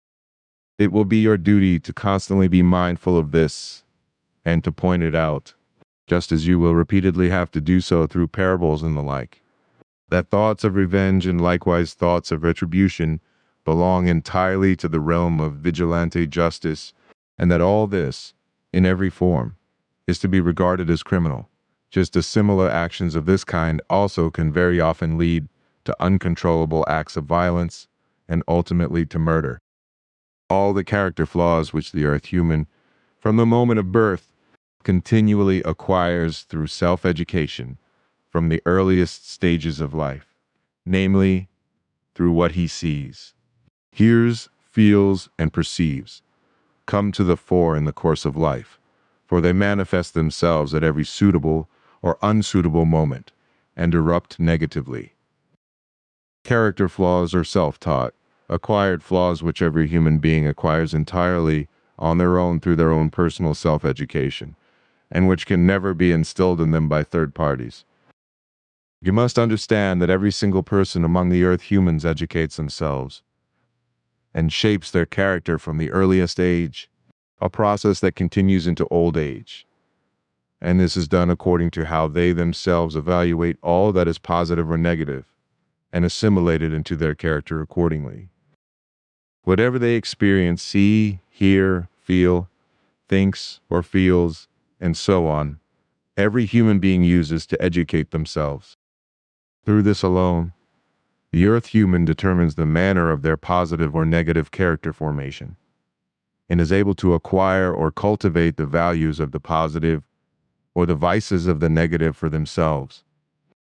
It will be your duty to constantly be mindful of this and to point it out, just as you will repeatedly have to do so through parables and the like. That thoughts of revenge and likewise thoughts of retribution belong entirely to the realm of vigilante justice, and that all this, in every form, is to be regarded as criminal, just as similar actions of this kind also can very often lead to uncontrollable acts of violence and ultimately to murder. All the character flaws which the earth human, from the moment of birth, continually acquires through self-education from the earliest stages of life, namely, through what he sees, hears, feels, and perceives, come to the fore in the course of life, for they manifest themselves at every suitable or unsuitable moment, and erupt negatively. Character flaws are self-taught, acquired flaws which every human being acquires entirely on their own through their own personal self-education, and which can never be instilled in them by third parties. You must understand that every single person among the earth humans educates themselves and shapes their character from the earliest age, a process that continues into old age. And this is done according to how they themselves evaluate all that is positive or negative and assimilate it into their character accordingly. Whatever they experience, see, hear, feel, thinks, or feels, and so on, every human being uses to educate themselves. Through this alone, the earth human determines the manner of their positive or negative character formation, and is able to acquire or cultivate the values of the positive or the vices of the negative for themselves.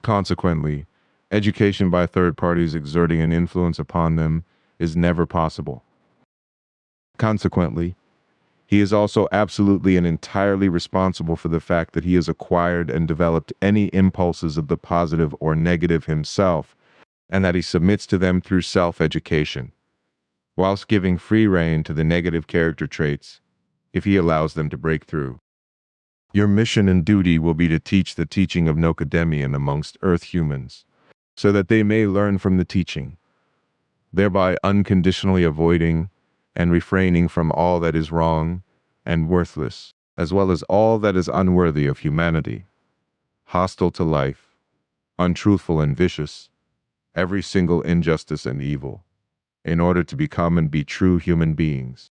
Consequently, education by third parties exerting an influence upon them is never possible. Consequently, he is also absolutely and entirely responsible for the fact that he has acquired and developed any impulses of the positive or negative himself, and that he submits to them through self-education, whilst giving free rein to the negative character traits, if he allows them to break through. Your mission and duty will be to teach the teaching of Nocademian amongst earth humans, so that they may learn from the teaching, thereby unconditionally avoiding and refraining from all that is wrong and worthless, as well as all that is unworthy of humanity, hostile to life, untruthful and vicious, every single injustice and evil, in order to become and be true human beings.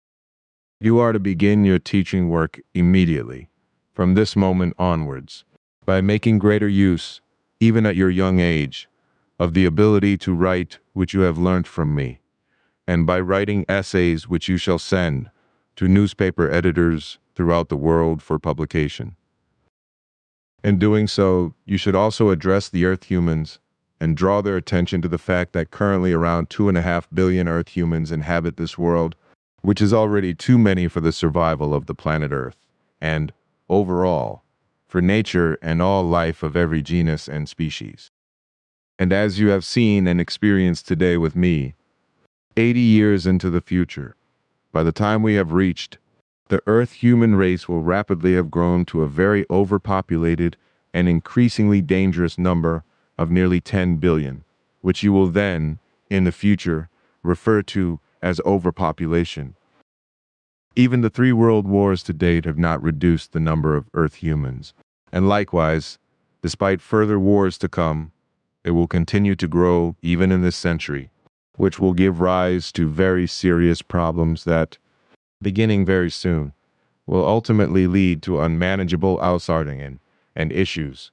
You are to begin your teaching work immediately, from this moment onwards, by making greater use, even at your young age, of the ability to write which you have learnt from me, and by writing essays which you shall send to newspaper editors throughout the world for publication. In doing so, you should also address the earth humans and draw their attention to the fact that currently around 2.5 billion earth humans inhabit this world, which is already too many for the survival of the planet Earth, and, overall, for nature and all life of every genus and species. And as you have seen and experienced today with me, 80 years into the future, by the time we have reached, the Earth human race will rapidly have grown to a very overpopulated and increasingly dangerous number of nearly 10 billion, which you will then, in the future, refer to as overpopulation. Even the 3 world wars to date have not reduced the number of Earth humans, and likewise, despite further wars to come, it will continue to grow even in this century, which will give rise to very serious problems that, beginning very soon, will ultimately lead to unmanageable outsourcing and issues,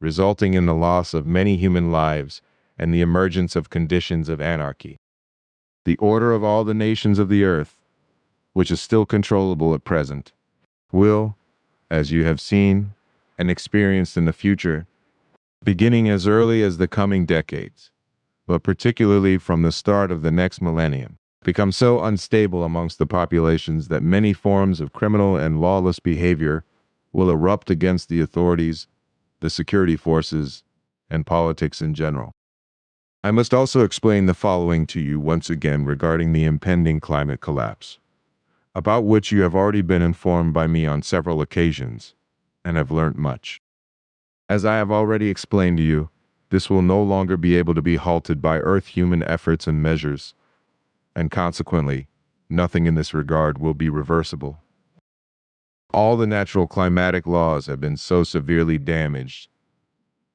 resulting in the loss of many human lives and the emergence of conditions of anarchy. The order of all the nations of the earth, which is still controllable at present, will, as you have seen and experienced in the future, beginning as early as the coming decades, but particularly from the start of the next millennium, become so unstable amongst the populations that many forms of criminal and lawless behavior will erupt against the authorities, the security forces, and politics in general. I must also explain the following to you once again regarding the impending climate collapse, about which you have already been informed by me on several occasions, and have learnt much. As I have already explained to you, This will no longer be able to be halted by Earth human efforts and measures, and consequently, nothing in this regard will be reversible. All the natural climatic laws have been so severely damaged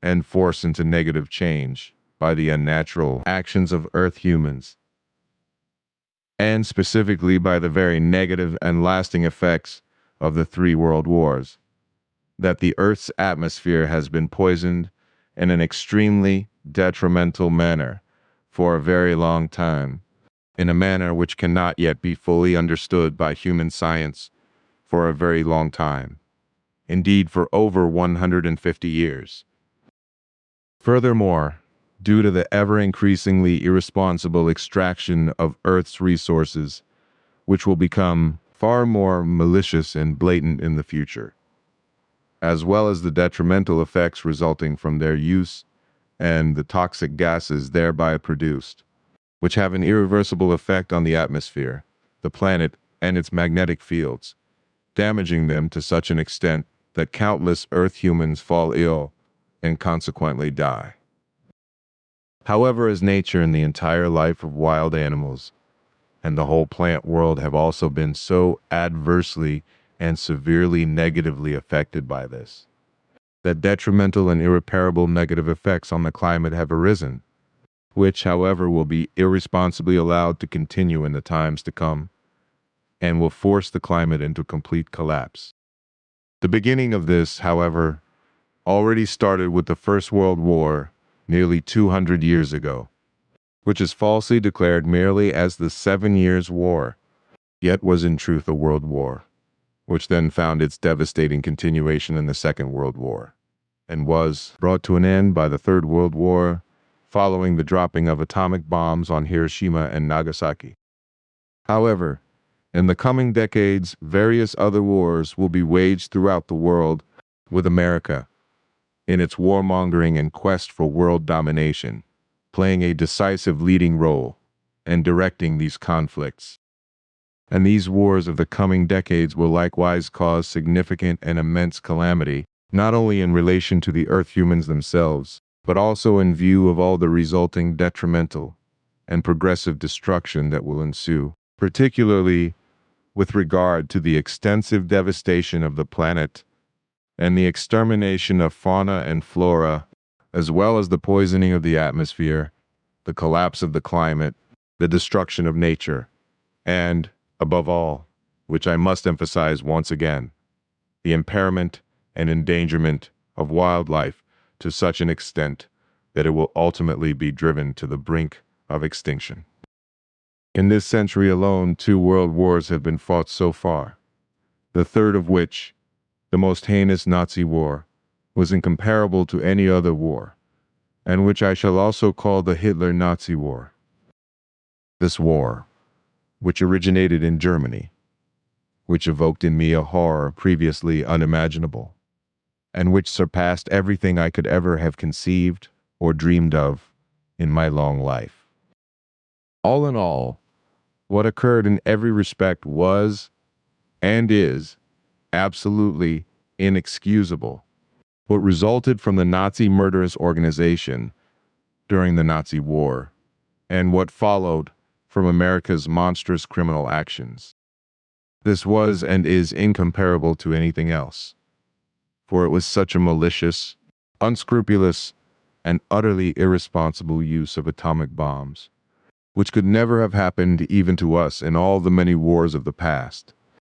and forced into negative change by the unnatural actions of Earth humans, and specifically by the very negative and lasting effects of the three world wars, that the Earth's atmosphere has been poisoned in an extremely detrimental manner for a very long time, in a manner which cannot yet be fully understood by human science for a very long time, indeed for over 150 years. Furthermore, due to the ever-increasingly irresponsible extraction of Earth's resources, which will become far more malicious and blatant in the future, as well as the detrimental effects resulting from their use and the toxic gases thereby produced, which have an irreversible effect on the atmosphere, the planet, and its magnetic fields, damaging them to such an extent that countless Earth humans fall ill and consequently die. However, as nature and the entire life of wild animals and the whole plant world have also been so adversely and severely negatively affected by this, that detrimental and irreparable negative effects on the climate have arisen, which, however, will be irresponsibly allowed to continue in the times to come, and will force the climate into complete collapse. The beginning of this, however, already started with the First World War nearly 200 years ago, which is falsely declared merely as the 7 Years' War, yet was in truth a world war, which then found its devastating continuation in the Second World War, and was brought to an end by the Third World War, following the dropping of atomic bombs on Hiroshima and Nagasaki. However, in the coming decades, various other wars will be waged throughout the world, with America, in its warmongering and quest for world domination, playing a decisive leading role and directing these conflicts. And these wars of the coming decades will likewise cause significant and immense calamity, not only in relation to the Earth humans themselves, but also in view of all the resulting detrimental and progressive destruction that will ensue, particularly with regard to the extensive devastation of the planet and the extermination of fauna and flora, as well as the poisoning of the atmosphere, the collapse of the climate, the destruction of nature, and, above all, which I must emphasize once again, the impairment and endangerment of wildlife to such an extent that it will ultimately be driven to the brink of extinction. In this century alone, 2 world wars have been fought so far, the third of which, the most heinous Nazi war, was incomparable to any other war, and which I shall also call the Hitler-Nazi War. This war, which originated in Germany, which evoked in me a horror previously unimaginable, and which surpassed everything I could ever have conceived or dreamed of in my long life. All in all, what occurred in every respect was, and is, absolutely inexcusable. What resulted from the Nazi murderous organization during the Nazi war, and what followed from America's monstrous criminal actions. This was and is incomparable to anything else, for it was such a malicious, unscrupulous, and utterly irresponsible use of atomic bombs, which could never have happened even to us in all the many wars of the past.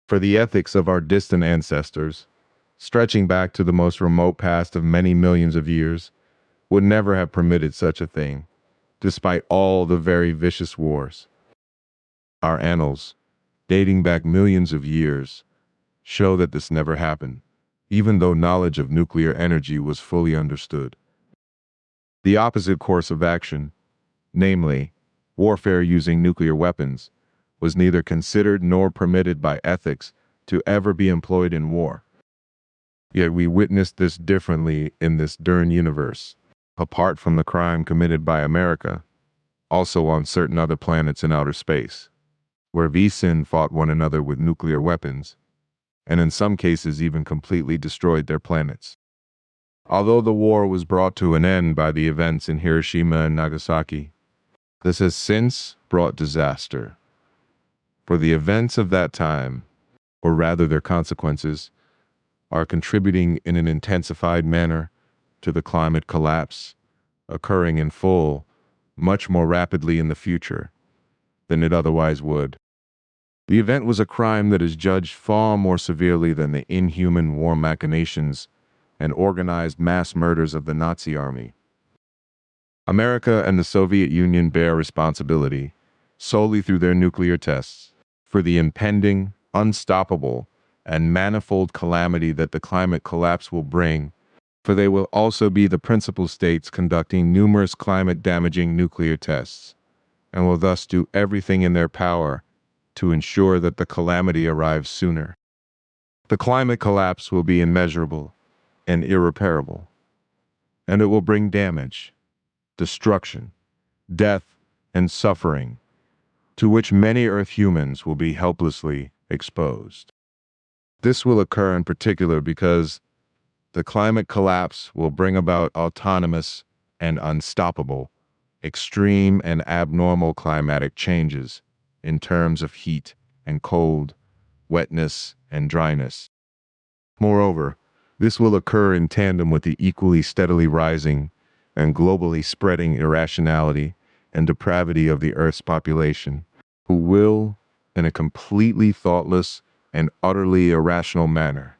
For the ethics of our distant ancestors, stretching back to the most remote past of many millions of years, would never have permitted such a thing, despite all the very vicious wars. Our annals, dating back millions of years, show that this never happened, even though knowledge of nuclear energy was fully understood. The opposite course of action, namely, warfare using nuclear weapons, was neither considered nor permitted by ethics to ever be employed in war. Yet we witnessed this differently in this darn universe, apart from the crime committed by America, also on certain other planets in outer space, where we sin fought one another with nuclear weapons, and in some cases even completely destroyed their planets. Although the war was brought to an end by the events in Hiroshima and Nagasaki, this has since brought disaster. For the events of that time, or rather their consequences, are contributing in an intensified manner to the climate collapse occurring in full much more rapidly in the future than it otherwise would. The event was a crime that is judged far more severely than the inhuman war machinations and organized mass murders of the Nazi army. America and the Soviet Union bear responsibility, solely through their nuclear tests, for the impending, unstoppable, and manifold calamity that the climate collapse will bring, for they will also be the principal states conducting numerous climate-damaging nuclear tests, and will thus do everything in their power to ensure that the calamity arrives sooner. The climate collapse will be immeasurable and irreparable, and it will bring damage, destruction, death, and suffering, to which many Earth humans will be helplessly exposed. This will occur in particular because the climate collapse will bring about autonomous and unstoppable, extreme and abnormal climatic changes in terms of heat and cold, wetness and dryness. Moreover, this will occur in tandem with the equally steadily rising and globally spreading irrationality and depravity of the Earth's population, who will, in a completely thoughtless and utterly irrational manner,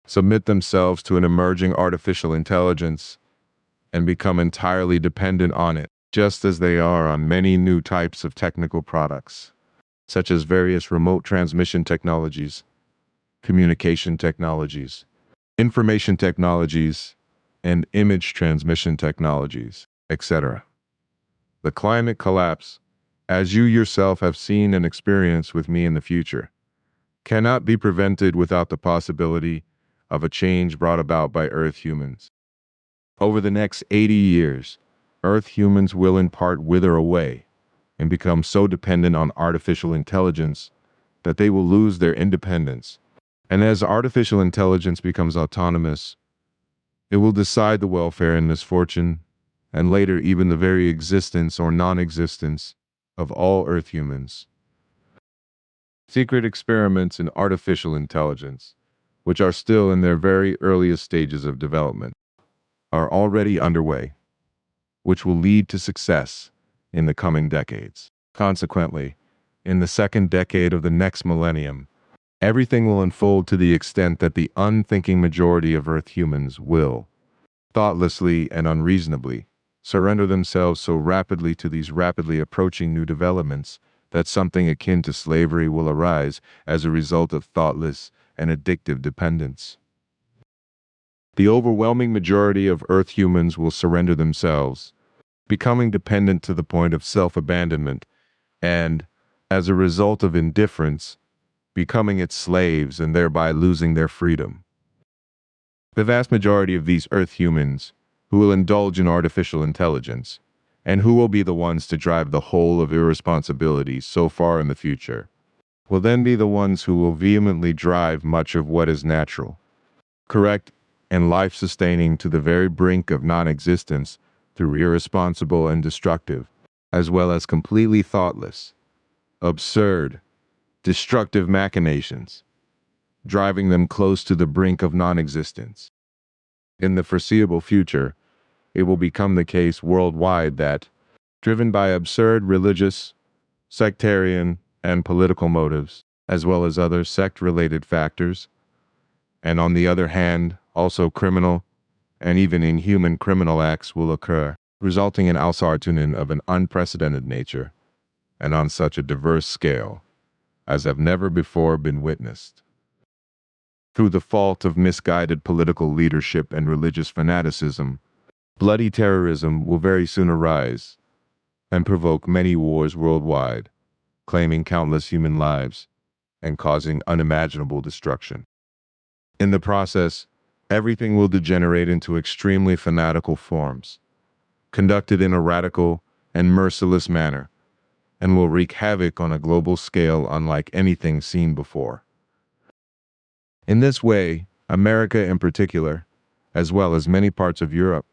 submit themselves to an emerging artificial intelligence and become entirely dependent on it, just as they are on many new types of technical products, such as various remote transmission technologies, communication technologies, information technologies, and image transmission technologies, etc. The climate collapse, as you yourself have seen and experienced with me in the future, cannot be prevented without the possibility of a change brought about by Earth humans. Over the next 80 years, Earth humans will in part wither away and become so dependent on artificial intelligence that they will lose their independence. And as artificial intelligence becomes autonomous, it will decide the welfare and misfortune, and later even the very existence or non-existence of all Earth humans. Secret experiments in artificial intelligence, which are still in their very earliest stages of development, are already underway, which will lead to success in the coming decades. Consequently, in the second decade of the next millennium, everything will unfold to the extent that the unthinking majority of Earth humans will, thoughtlessly and unreasonably, surrender themselves so rapidly to these rapidly approaching new developments that something akin to slavery will arise as a result of thoughtless and addictive dependence. The overwhelming majority of Earth humans will surrender themselves, becoming dependent to the point of self-abandonment, and, as a result of indifference, becoming its slaves and thereby losing their freedom. The vast majority of these Earth humans, who will indulge in artificial intelligence, and who will be the ones to drive the whole of irresponsibility so far in the future, will then be the ones who will vehemently drive much of what is natural, correct, and life-sustaining to the very brink of non-existence through irresponsible and destructive, as well as completely thoughtless, absurd, destructive machinations, driving them close to the brink of non-existence. In the foreseeable future, it will become the case worldwide that, driven by absurd religious, sectarian, and political motives, as well as other sect-related factors, and on the other hand, also criminal and even inhuman criminal acts will occur, resulting in Ausartunen of an unprecedented nature, and on such a diverse scale as have never before been witnessed. Through the fault of misguided political leadership and religious fanaticism, bloody terrorism will very soon arise and provoke many wars worldwide, claiming countless human lives and causing unimaginable destruction. In the process, everything will degenerate into extremely fanatical forms, conducted in a radical and merciless manner, and will wreak havoc on a global scale unlike anything seen before. In this way, America in particular, as well as many parts of Europe,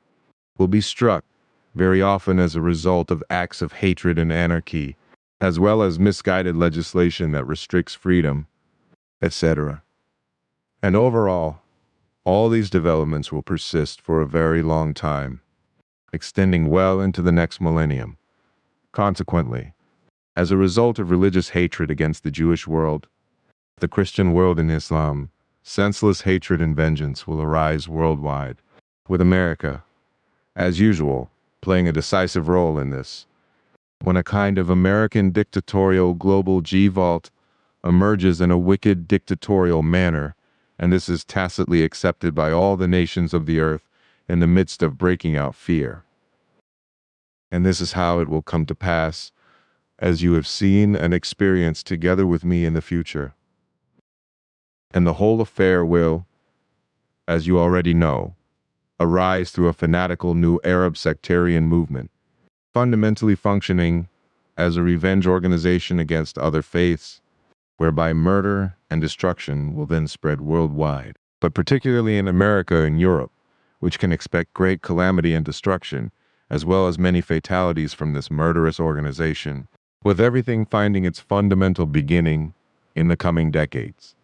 will be struck, very often as a result of acts of hatred and anarchy, as well as misguided legislation that restricts freedom, etc. And overall, all these developments will persist for a very long time, extending well into the next millennium. Consequently, as a result of religious hatred against the Jewish world, the Christian world, and Islam, senseless hatred and vengeance will arise worldwide, with America, as usual, playing a decisive role in this. When a kind of American dictatorial global G-vault emerges in a wicked dictatorial manner, and this is tacitly accepted by all the nations of the earth in the midst of breaking out fear. And this is how it will come to pass, as you have seen and experienced together with me in the future. And the whole affair will, as you already know, arise through a fanatical new Arab sectarian movement, fundamentally functioning as a revenge organization against other faiths, whereby murder and destruction will then spread worldwide, but particularly in America and Europe, which can expect great calamity and destruction, as well as many fatalities from this murderous organization, with everything finding its fundamental beginning in the coming decades.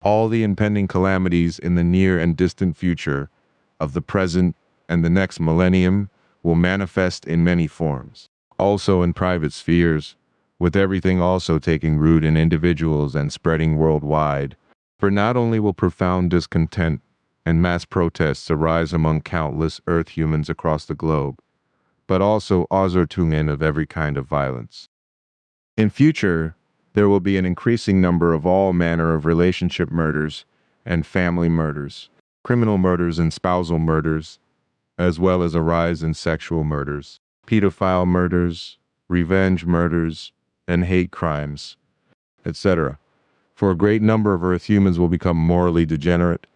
All the impending calamities in the near and distant future of the present and the next millennium will manifest in many forms, also in private spheres, with everything also taking root in individuals and spreading worldwide. For not only will profound discontent and mass protests arise among countless earth humans across the globe, but also Ausartungen of every kind of violence. In future, there will be an increasing number of all manner of relationship murders and family murders, criminal murders and spousal murders, as well as a rise in sexual murders, pedophile murders, revenge murders, and hate crimes, etc. For a great number of Earth humans will become morally degenerate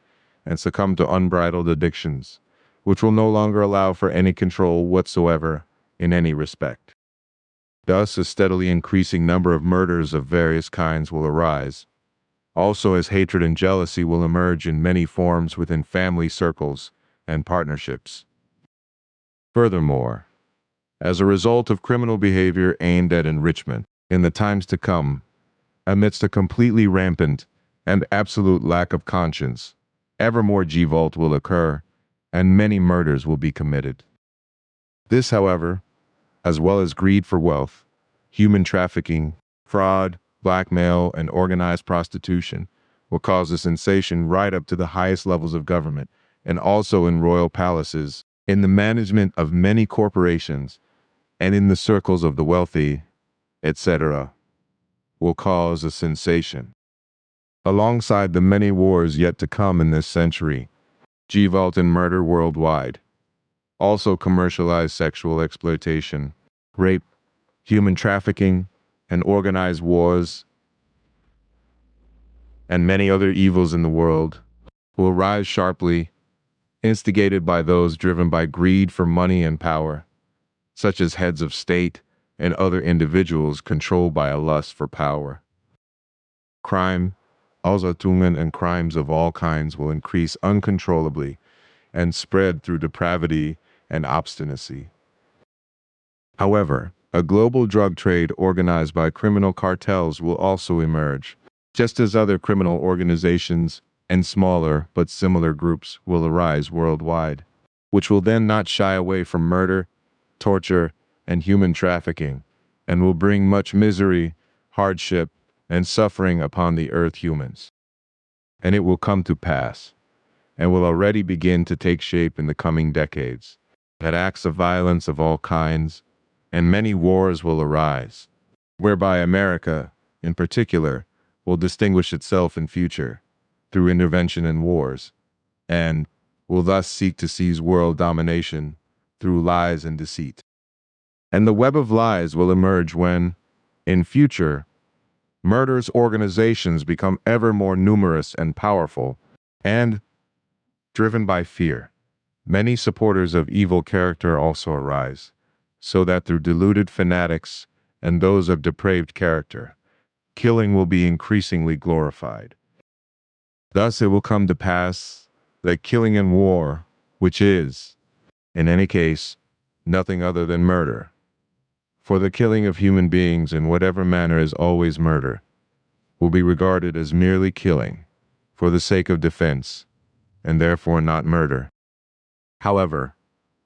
and succumb to unbridled addictions, which will no longer allow for any control whatsoever in any respect. Thus, a steadily increasing number of murders of various kinds will arise. Also, as hatred and jealousy will emerge in many forms within family circles and partnerships. Furthermore, as a result of criminal behavior aimed at enrichment, in the times to come, amidst a completely rampant and absolute lack of conscience, ever more G-vault will occur, and many murders will be committed. This, however, as well as greed for wealth, human trafficking, fraud, blackmail, and organized prostitution, will cause a sensation right up to the highest levels of government, and also in royal palaces, in the management of many corporations, and in the circles of the wealthy, etc., will cause a sensation. Alongside the many wars yet to come in this century, G-vault and murder worldwide, also commercialized sexual exploitation, rape, human trafficking, and organized wars, and many other evils in the world, will rise sharply, instigated by those driven by greed for money and power, such as heads of state and other individuals controlled by a lust for power. Crime, Ausartungen, and crimes of all kinds will increase uncontrollably and spread through depravity and obstinacy. However, a global drug trade organized by criminal cartels will also emerge, just as other criminal organizations and smaller but similar groups will arise worldwide, which will then not shy away from murder, torture, and human trafficking, and will bring much misery, hardship, and suffering upon the earth humans. And it will come to pass, and will already begin to take shape in the coming decades, that acts of violence of all kinds and many wars will arise, whereby America, in particular, will distinguish itself in future through intervention in wars, and will thus seek to seize world domination through lies and deceit. And the web of lies will emerge when, in future, murderous organizations become ever more numerous and powerful, and, driven by fear, many supporters of evil character also arise, so that through deluded fanatics and those of depraved character, killing will be increasingly glorified. Thus it will come to pass that killing in war, which is, in any case, nothing other than murder. For the killing of human beings in whatever manner is always murder, will be regarded as merely killing, for the sake of defense, and therefore not murder. However,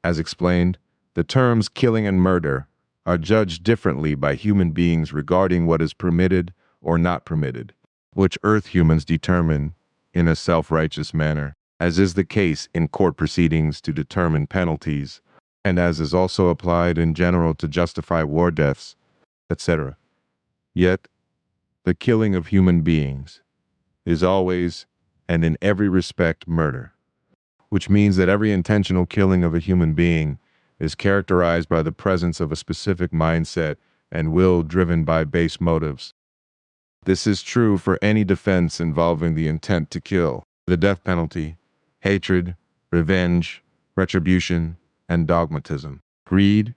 as explained, the terms killing and murder are judged differently by human beings regarding what is permitted or not permitted, which earth humans determine in a self-righteous manner, as is the case in court proceedings to determine penalties, and as is also applied in general to justify war deaths, etc. Yet, the killing of human beings is always and in every respect murder, which means that every intentional killing of a human being is characterized by the presence of a specific mindset and will driven by base motives. This is true for any defense involving the intent to kill, the death penalty, hatred, revenge, retribution, and dogmatism, greed,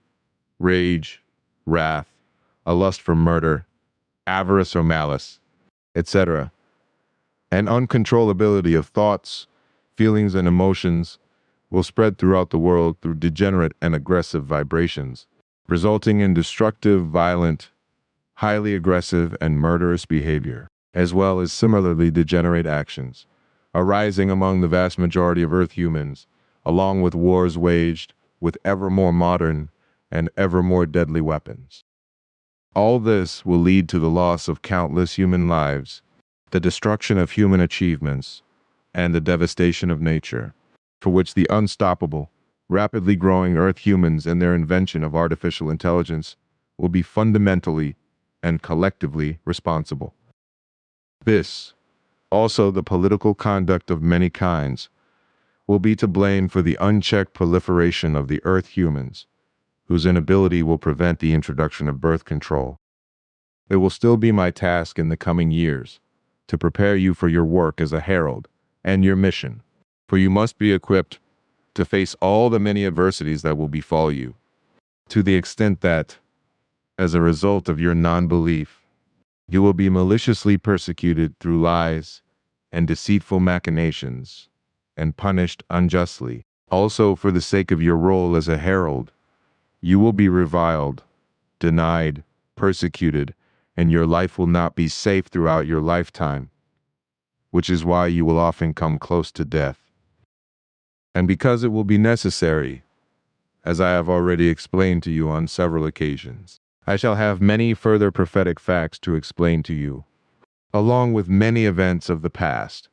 rage, wrath, a lust for murder, avarice or malice, etc., and uncontrollability of thoughts, feelings, and emotions will spread throughout the world through degenerate and aggressive vibrations, resulting in destructive, violent, highly aggressive, and murderous behavior, as well as similarly degenerate actions, arising among the vast majority of Earth humans, along with wars waged with ever more modern and ever more deadly weapons. All this will lead to the loss of countless human lives, the destruction of human achievements, and the devastation of nature, for which the unstoppable, rapidly growing Earth humans and their invention of artificial intelligence will be fundamentally and collectively responsible. This, also the political conduct of many kinds, will be to blame for the unchecked proliferation of the Earth humans, whose inability will prevent the introduction of birth control. It will still be my task in the coming years to prepare you for your work as a herald and your mission, for you must be equipped to face all the many adversities that will befall you, to the extent that, as a result of your non-belief, you will be maliciously persecuted through lies and deceitful machinations, and punished unjustly. Also, for the sake of your role as a herald, you will be reviled, denied, persecuted, and your life will not be safe throughout your lifetime, which is why you will often come close to death. And because it will be necessary, as I have already explained to you on several occasions, I shall have many further prophetic facts to explain to you, along with many events of the past,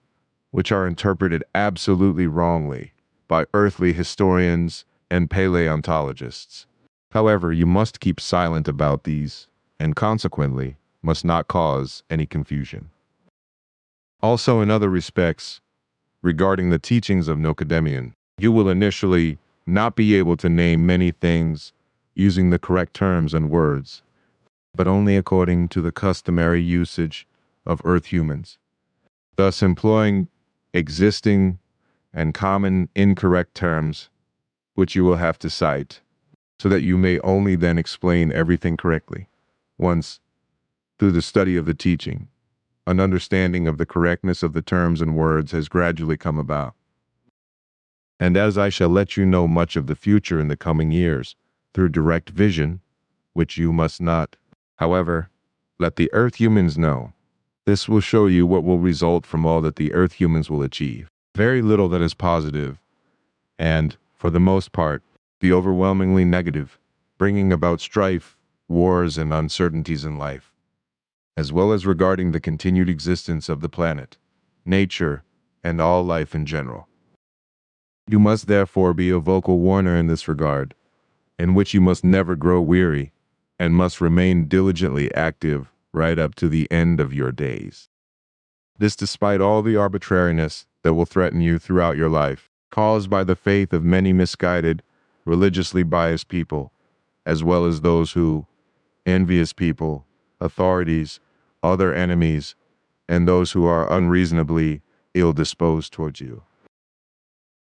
which are interpreted absolutely wrongly by earthly historians and paleontologists. However, you must keep silent about these, and consequently, must not cause any confusion. Also, in other respects, regarding the teachings of Nokodemean, you will initially not be able to name many things using the correct terms and words, but only according to the customary usage of Earth humans, thus employing existing and common incorrect terms, which you will have to cite, so that you may only then explain everything correctly. Once, through the study of the teaching, an understanding of the correctness of the terms and words has gradually come about. And as I shall let you know much of the future in the coming years, through direct vision, which you must not, however, let the Earth humans know. This will show you what will result from all that the Earth humans will achieve. Very little that is positive, and, for the most part, the overwhelmingly negative, bringing about strife, wars, and uncertainties in life, as well as regarding the continued existence of the planet, nature, and all life in general. You must therefore be a vocal warner in this regard, in which you must never grow weary, and must remain diligently active right up to the end of your days. This despite all the arbitrariness that will threaten you throughout your life, caused by the faith of many misguided, religiously biased people, as well as those who, envious people, authorities, other enemies, and those who are unreasonably ill-disposed towards you.